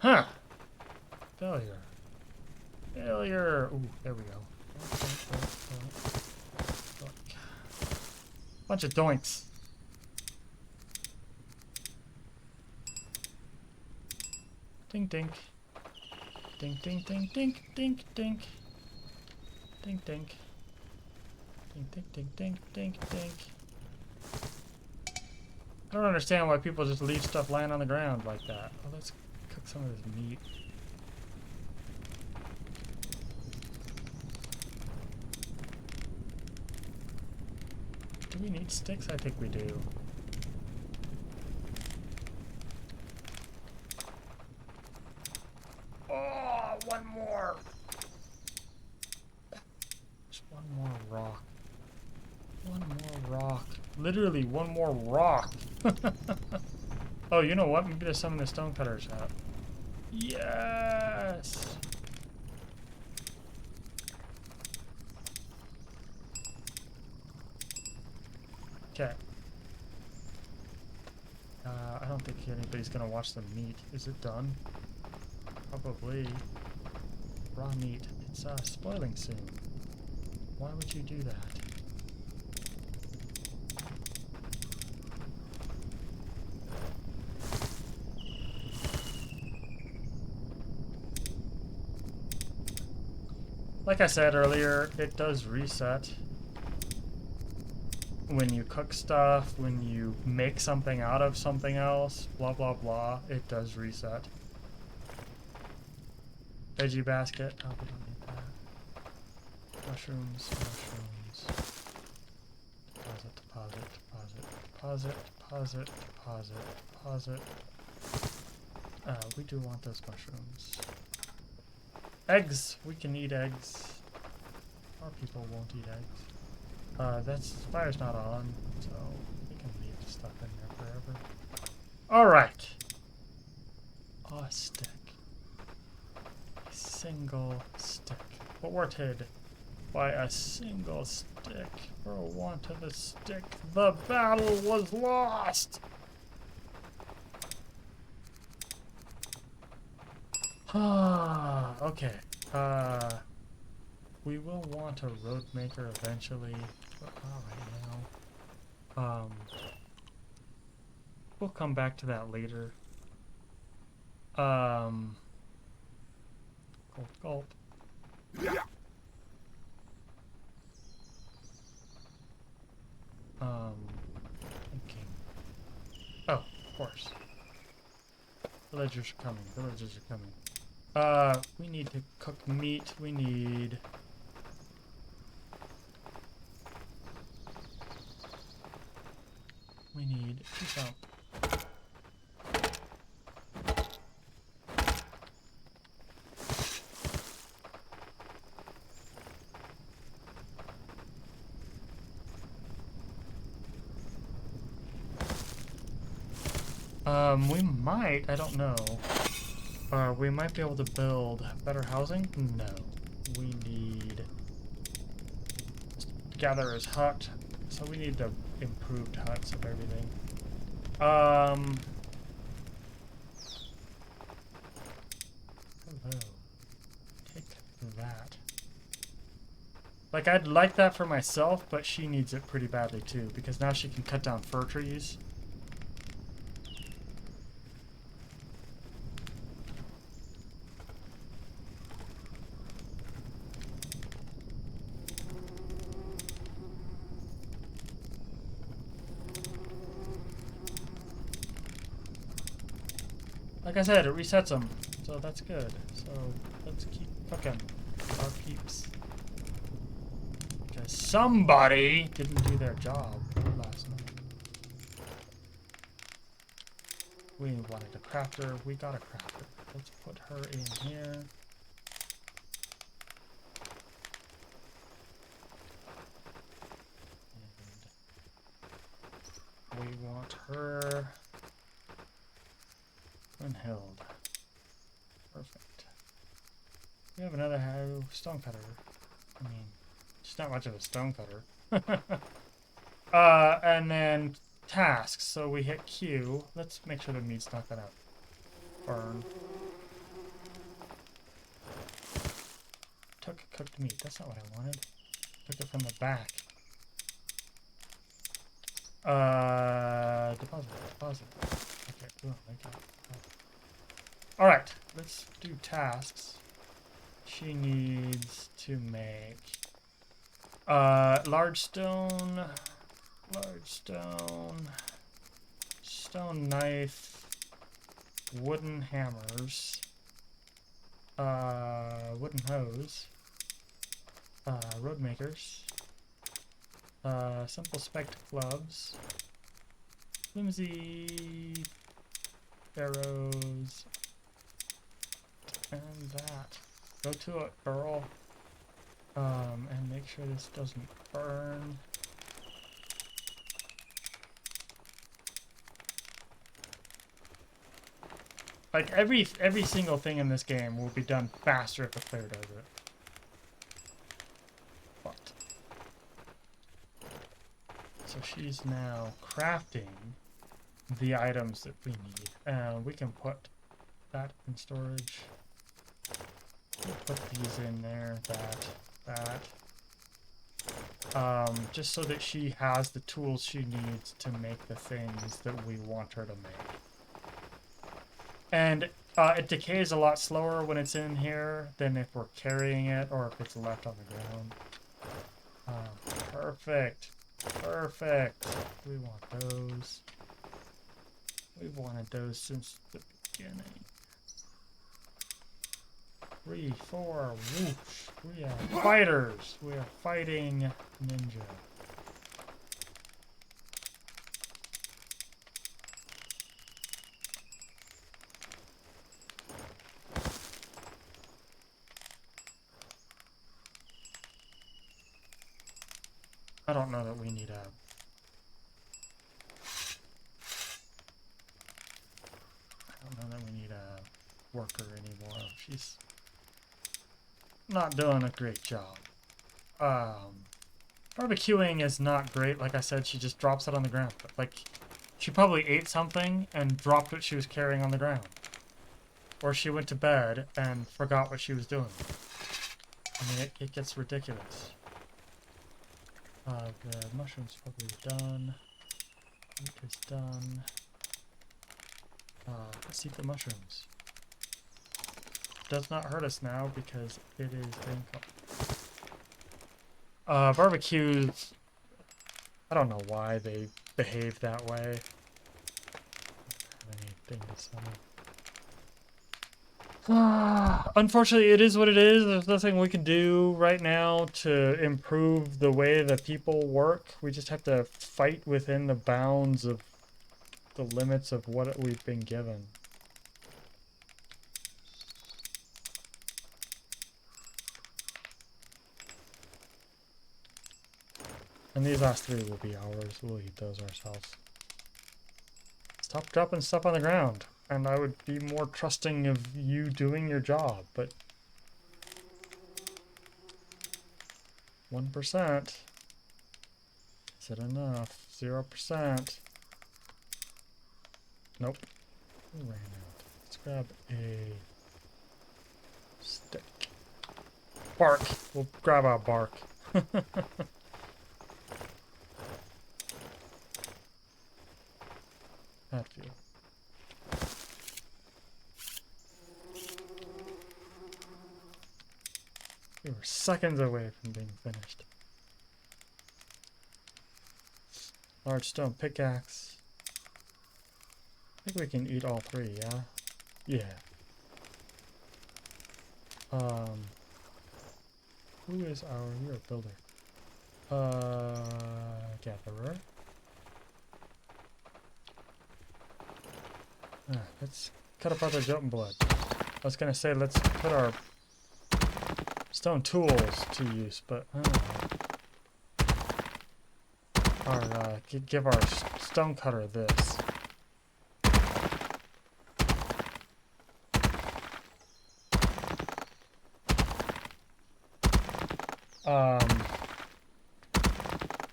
Huh. Failure. Failure. Ooh, there we go. Bunch of doinks. Dink dink. Dink dink dink dink dink dink. Dink dink. Dink dink dink dink dink dink. I don't understand why people just leave stuff lying on the ground like that. Oh, let's cook some of this meat. Do we need sticks? I think we do. Oh, one more! Just one more rock. One more rock. Literally one more rock. Oh, you know what? Maybe there's some in the stonecutters out. Yes! Okay. I don't think anybody's gonna watch the meat. Is it done? Probably. Raw meat. It's spoiling soon. Why would you do that? Like I said earlier, it does reset. When you cook stuff, when you make something out of something else, blah blah blah, it does reset. Veggie basket. Oh, we don't need that. Mushrooms, mushrooms. Deposit, deposit, deposit, deposit, deposit, deposit, deposit. We do want those mushrooms. Eggs! We can eat eggs. Our people won't eat eggs. That's fire's not on, so we can leave the stuff in there forever. Alright. A stick. A single stick. Thwarted by a single stick. For want of a stick, the battle was lost! Ah, okay. We will want a road maker eventually, but not right now. We'll come back to that later. Gulp, gulp. Thinking. Oh, of course. Villagers are coming. Villagers are coming. We need to cook meat. We need... Peace out. We might, I don't know. We might be able to build better housing? No. We need gatherer's hut. So we need the improved huts of everything. Hello. Take that. Like, I'd like that for myself, but she needs it pretty badly too, because now she can cut down fir trees. Like I said, it resets them, so that's good. So let's keep cooking our peeps. Because somebody didn't do their job last night. We wanted a crafter, we got a crafter. Let's put her in here. And we want her... Unhilled. Perfect. We have another stonecutter. I mean, she's not much of a stonecutter. And then tasks. So we hit Q. Let's make sure the meat's not gonna burn. Took cooked meat. That's not what I wanted. Took it from the back. Deposit. Deposit. Okay, we'll make it. Alright, let's do tasks. She needs to make large stone, stone knife, wooden hammers, wooden hose, road makers, simple spiked gloves, flimsy arrows, and that. Go to it, girl. And make sure this doesn't burn. Like every single thing in this game will be done faster if the player does it. But so she's now crafting the items that we need, and we can put that in storage. We'll put these in there. Just so that she has the tools she needs to make the things that we want her to make. And it decays a lot slower when it's in here than if we're carrying it or if it's left on the ground. Perfect. Perfect. We want those. We've wanted those since the beginning. 3, 4, whoosh. We are fighters. We are fighting ninja. I don't know that we need a... I don't know that we need a worker anymore. She's not doing a great job. Barbecuing is not great. Like I said, she just drops it on the ground. But like, she probably ate something and dropped what she was carrying on the ground. Or she went to bed and forgot what she was doing. I mean, it gets ridiculous. The mushroom's probably done. Meat is done. Let's eat the mushrooms. Does not hurt us now because it is being cooked. Barbecues, I don't know why they behave that way. Anything to summon. Unfortunately, it is what it is. There's nothing we can do right now to improve the way that people work. We just have to fight within the bounds of the limits of what we've been given. And these last 3 will be ours. We'll eat those ourselves. Stop dropping stuff on the ground. And I would be more trusting of you doing your job, but 1%. Is it enough? 0%. Nope. We ran out. Let's grab a stick. Bark. We'll grab our bark. That fuel. We were seconds away from being finished. Large stone pickaxe. I think we can eat all 3, yeah? Yeah. Who is you're a builder. Gatherer. Let's cut apart the jump blood. I was gonna say let's put our stone tools to use, but I don't know. Give our stone cutter this.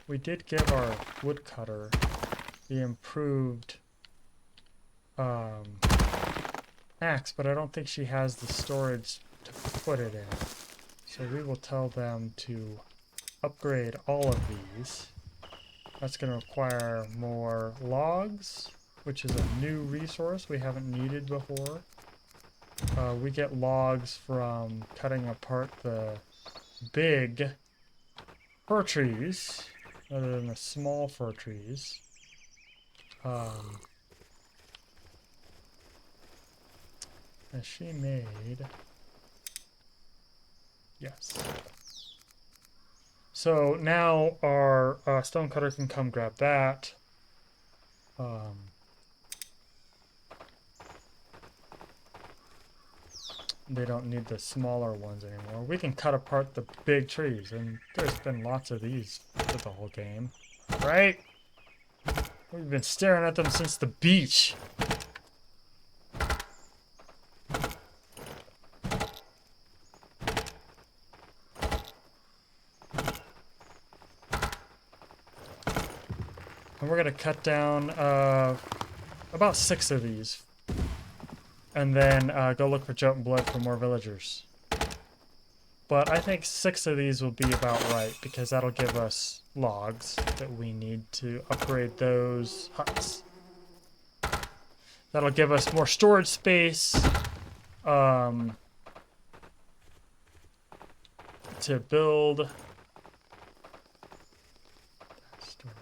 We did give our woodcutter the improved axe, but I don't think she has the storage to put it in. So we will tell them to upgrade all of these. That's going to require more logs, which is a new resource we haven't needed before. We get logs from cutting apart the big fir trees rather than the small fir trees. And she made... Yes. So now our stonecutter can come grab that. They don't need the smaller ones anymore. We can cut apart the big trees, and there's been lots of these for the whole game, right? We've been staring at them since the beach. And we're gonna cut down about 6 of these. And then go look for Jote and Blood for more villagers. But I think 6 of these will be about right, because that'll give us logs that we need to upgrade those huts. That'll give us more storage space to build. Storage.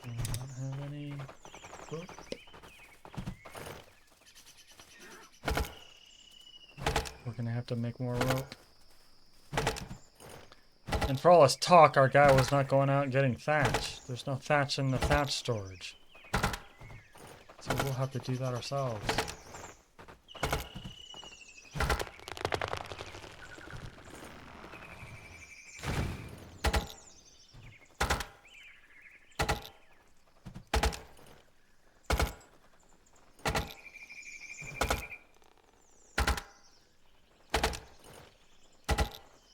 I don't have any. Whoop. We're gonna have to make more rope. And for all this talk, our guy was not going out and getting thatch. There's no thatch in the thatch storage. So we'll have to do that ourselves.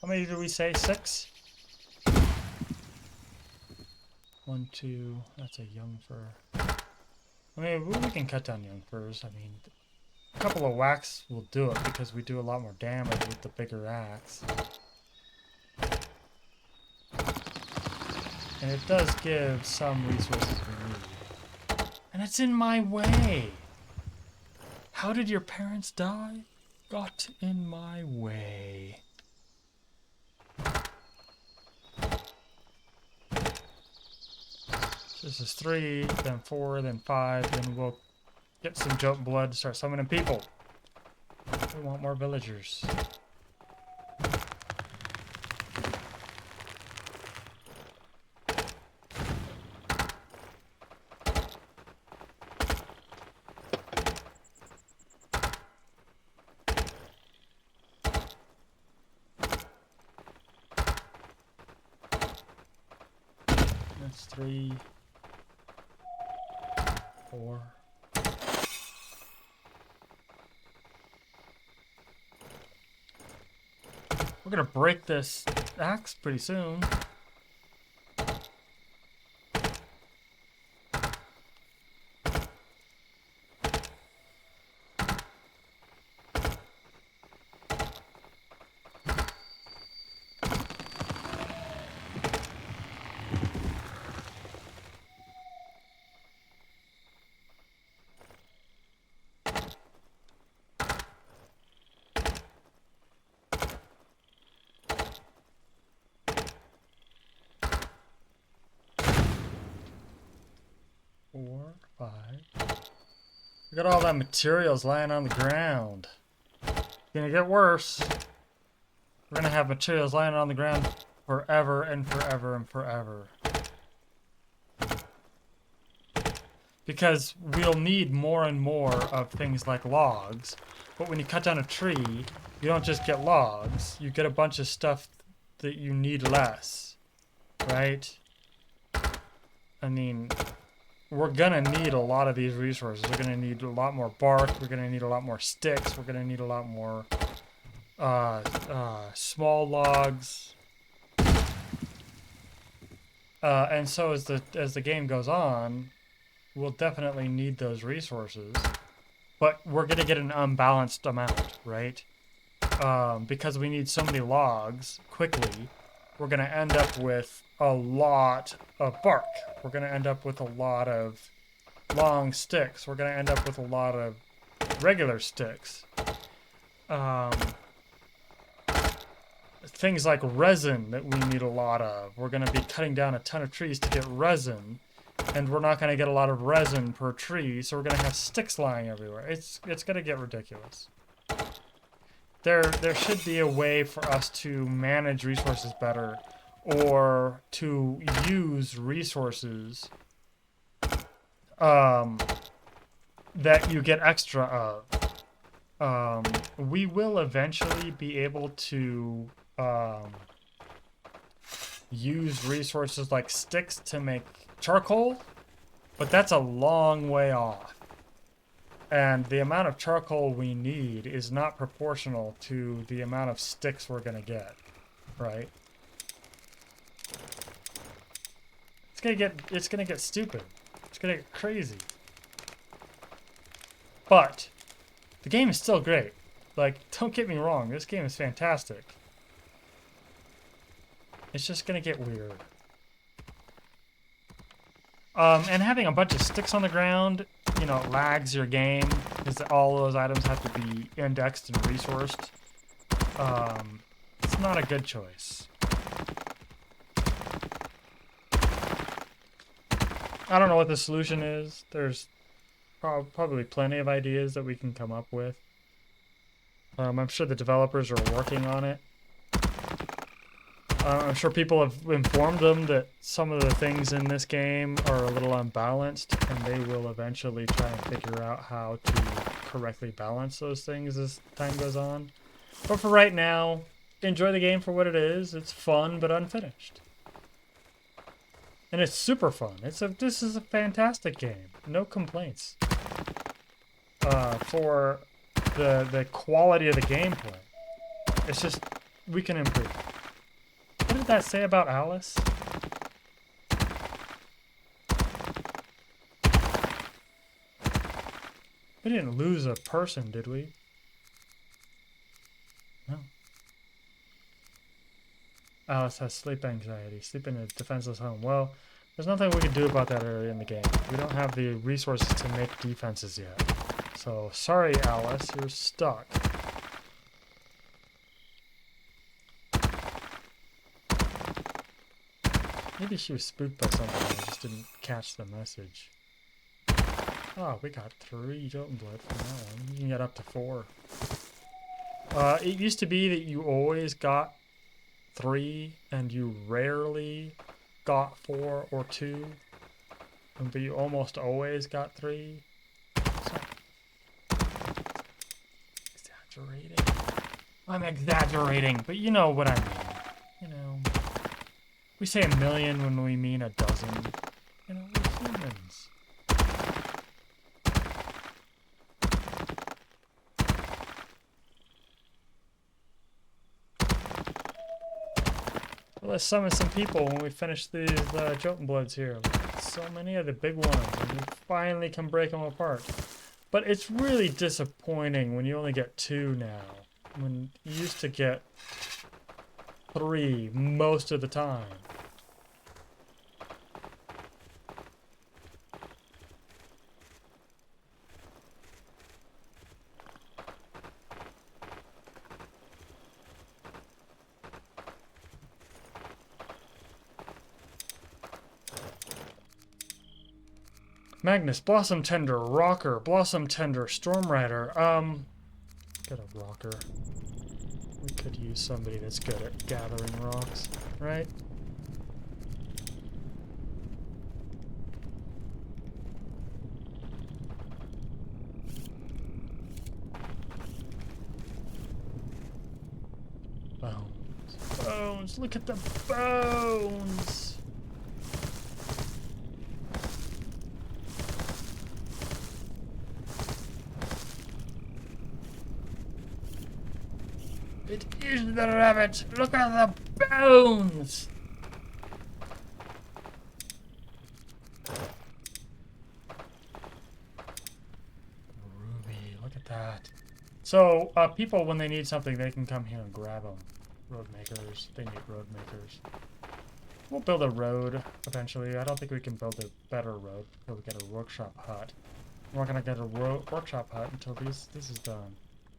How many did we say? 6? 1, 2. That's a young fir. I mean, we can cut down young firs. I mean, a couple of whacks will do it because we do a lot more damage with the bigger axe. And it does give some resources we need. And it's in my way! How did your parents die? Got in my way. This is 3, then 4, then 5, then we'll get some Jote and Blood to start summoning people. We want more villagers. That's 3. 4. We're gonna break this axe pretty soon. Four, 5. We got all that materials lying on the ground. It's gonna get worse. We're gonna have materials lying on the ground forever and forever and forever. Because we'll need more and more of things like logs. But when you cut down a tree, you don't just get logs. You get a bunch of stuff that you need less. Right? I mean... we're gonna need a lot of these resources. We're gonna need a lot more bark. We're gonna need a lot more sticks. We're gonna need a lot more small logs. And so as the game goes on, we'll definitely need those resources. But we're gonna get an unbalanced amount, right? Because we need so many logs quickly, we're gonna end up with a lot of bark. We're going to end up with a lot of long sticks. We're going to end up with a lot of regular sticks. Things like resin that we need a lot of. We're going to be cutting down a ton of trees to get resin, and we're not going to get a lot of resin per tree, so we're going to have sticks lying everywhere. It's going to get ridiculous. There should be a way for us to manage resources better, or to use resources that you get extra of. We will eventually be able to use resources like sticks to make charcoal, but that's a long way off. And the amount of charcoal we need is not proportional to the amount of sticks we're going to get, right? It's going to get stupid. It's going to get crazy. But the game is still great. Like, don't get me wrong, this game is fantastic. It's just going to get weird. And having a bunch of sticks on the ground, you know, lags your game, because all those items have to be indexed and resourced. It's not a good choice. I don't know what the solution is. There's probably plenty of ideas that we can come up with. I'm sure the developers are working on it. I'm sure people have informed them that some of the things in this game are a little unbalanced, and they will eventually try and figure out how to correctly balance those things as time goes on. But for right now, enjoy the game for what it is. It's fun, but unfinished. And it's super fun. This is a fantastic game. No complaints. For the quality of the gameplay. It's just, we can improve. What did that say about Alice? We didn't lose a person, did we? No. Alice has sleep anxiety. Sleep in a defenseless home. Well, there's nothing we can do about that area in the game. We don't have the resources to make defenses yet. So, sorry, Alice, you're stuck. Maybe she was spooked by something and I just didn't catch the message. Oh, we got 3 Jotun blood from that one. You can get up to 4. It used to be that you always got 3 and you rarely got 4 or 2. But you almost always got 3. Exaggerating. I'm exaggerating, but you know what I mean. You know. We say 1,000,000 when we mean 12. You know, we're humans. Well, let's summon some people when we finish these Jotun Bloods here. So many of the big ones, and we finally can break them apart. But it's really disappointing when you only get 2 now. When you used to get 3 most of the time. Magnus, Blossom Tender, Rocker, Blossom Tender, Storm Rider. Get a rocker. We could use somebody that's good at gathering rocks, right? Bones. Bones! Look at the bones! It is the rabbit! Look at the bones! Ruby, look at that. So, people, when they need something, they can come here and grab them. Road makers. They need road makers. We'll build a road eventually. I don't think we can build a better road until we get a workshop hut. We're not gonna get a workshop hut until this is done.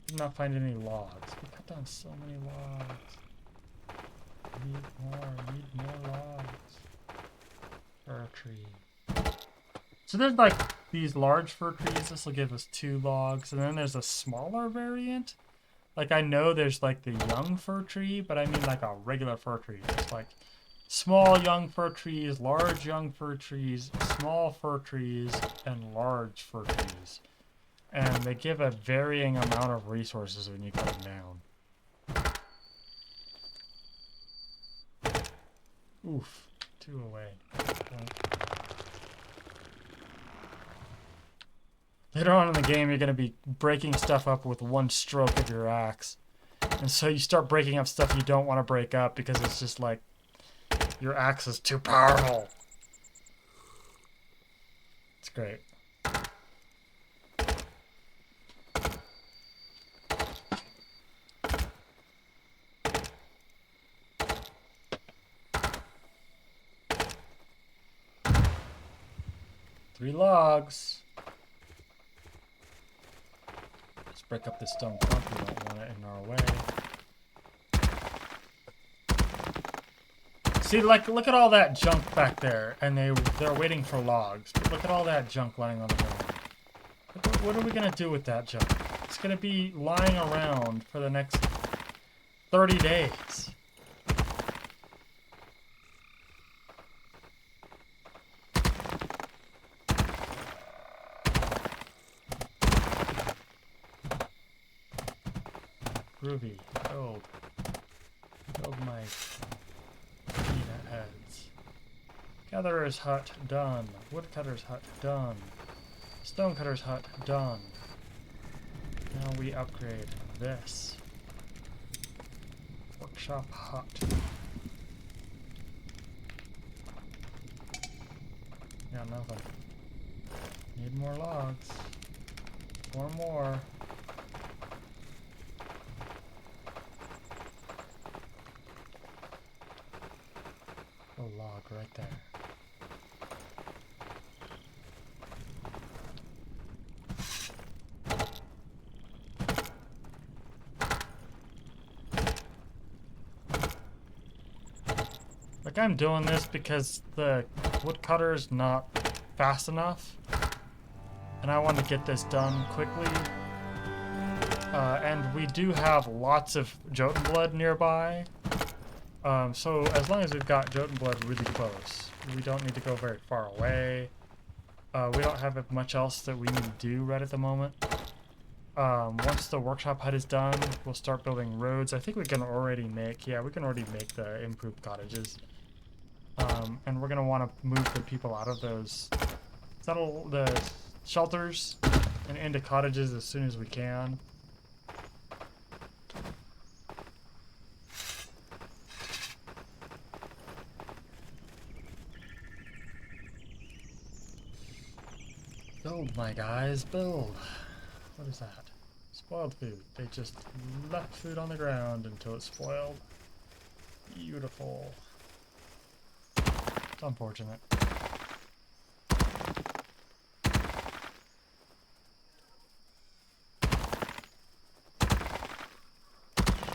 Did not find any logs. We cut down so many logs. Need more logs. Fir tree. So there's like these large fir trees. This will give us 2 logs, and then there's a smaller variant. Like I know there's like the young fir tree, but I mean like a regular fir tree. It's like small young fir trees, large young fir trees, small fir trees, and large fir trees. And they give a varying amount of resources when you cut them down. Oof, 2 away. Later on in the game, you're going to be breaking stuff up with 1 stroke of your axe. And so you start breaking up stuff you don't want to break up because it's just like your axe is too powerful. It's great. Three logs. Let's break up this stone trunk. We don't want it in our way. See, like, look at all that junk back there, and they're waiting for logs. But look at all that junk lying on the ground. What are we gonna do with that junk? It's gonna be lying around for the next 30 days. Groovy, build my peanut heads. Gatherer's hut, done. Woodcutter's hut, done. Stonecutter's hut, done. Now we upgrade this. Workshop hut. Got nothing. Need more logs. 4 more. A log right there. Like I'm doing this because the woodcutter is not fast enough, and I want to get this done quickly. And we do have lots of Jotun blood nearby. So as long as we've got Jotun blood really close, we don't need to go very far away. We don't have much else that we need to do right at the moment. Once the workshop hut is done, we'll start building roads. I think we can already make the improved cottages. And we're gonna want to move the people out of the shelters and into cottages as soon as we can. Build, my guys, build. What is that? Spoiled food. They just left food on the ground until it spoiled. Beautiful. It's unfortunate.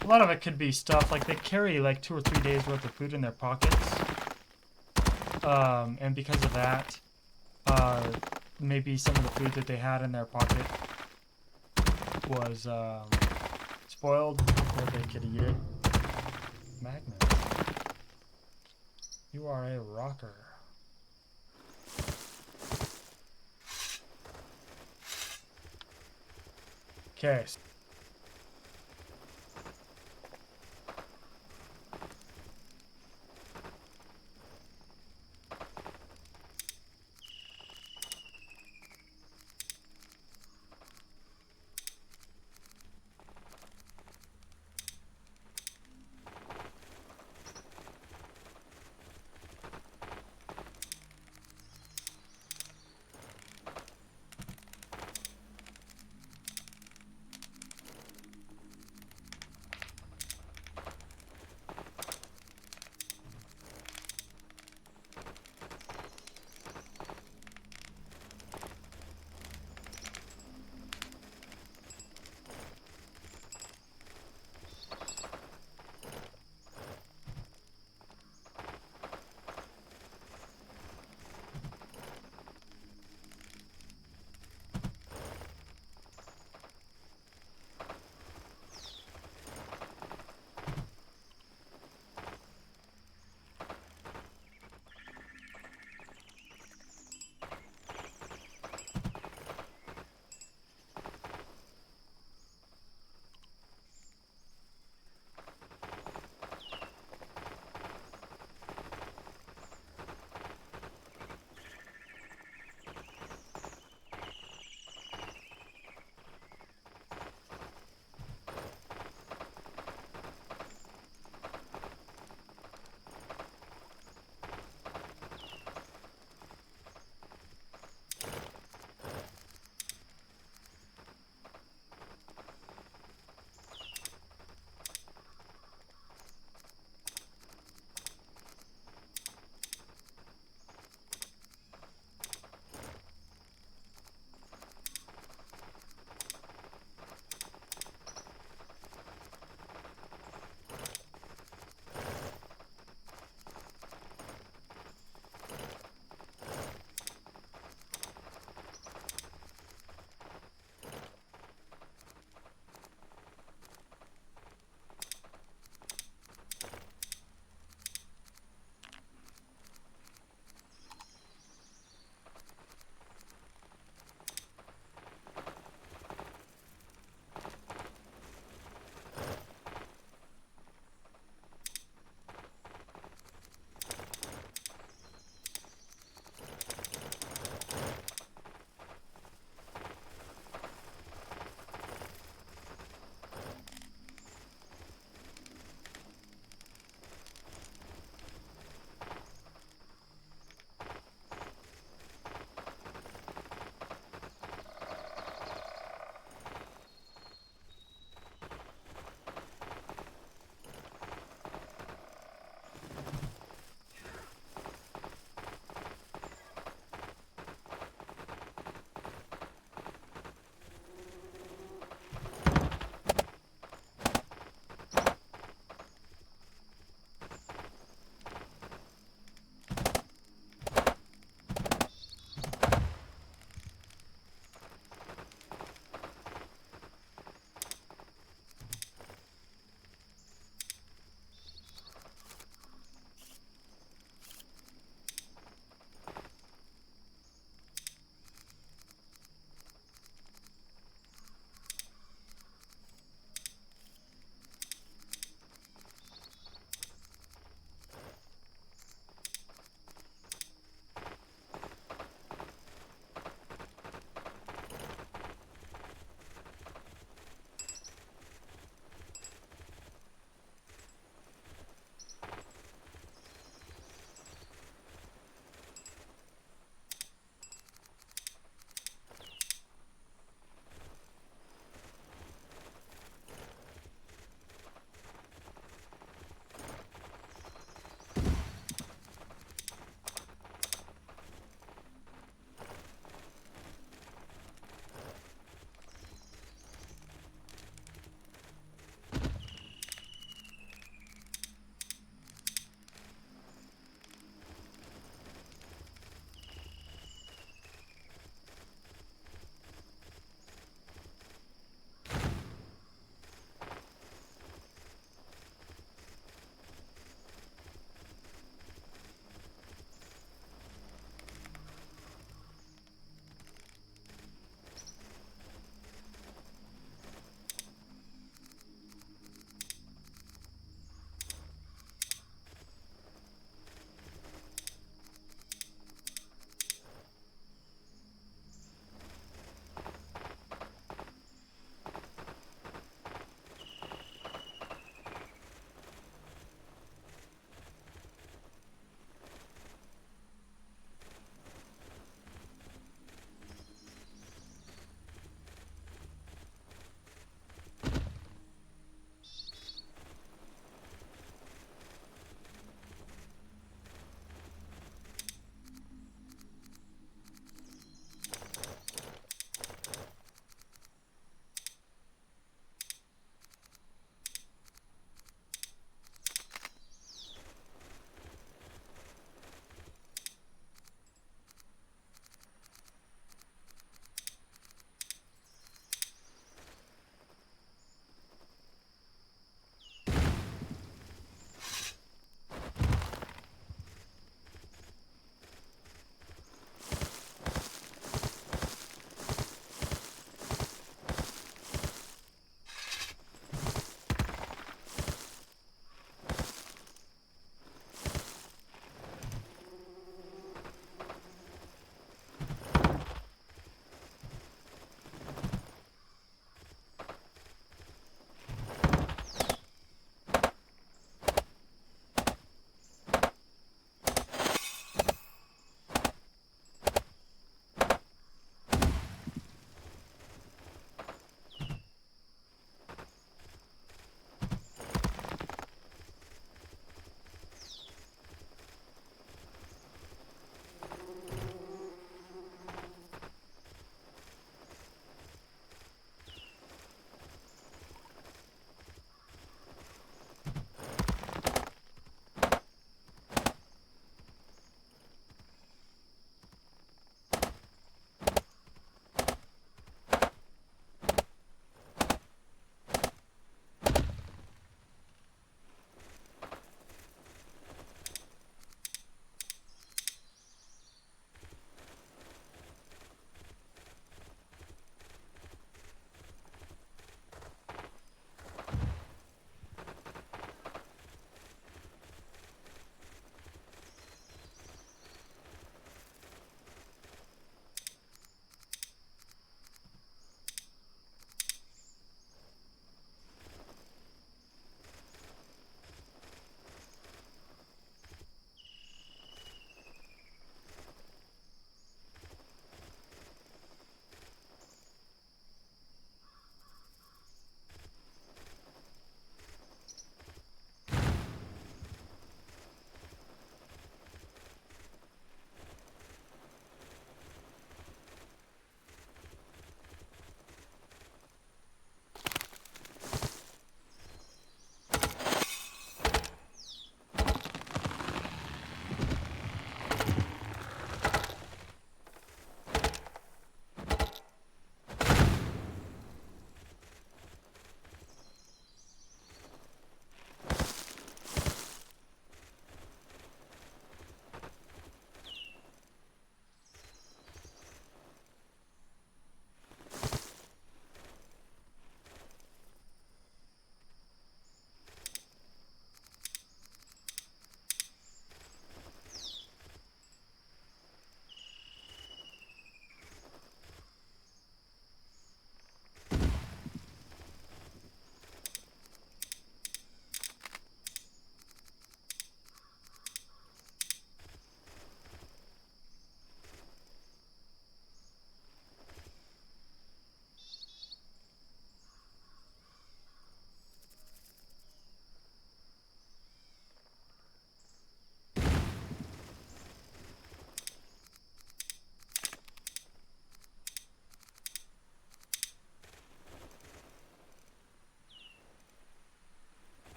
A lot of it could be stuff like they carry like 2 or 3 days worth of food in their pockets. And because of that, maybe some of the food that they had in their pocket was spoiled before they could eat it. Magnus, you are a rocker. Okay.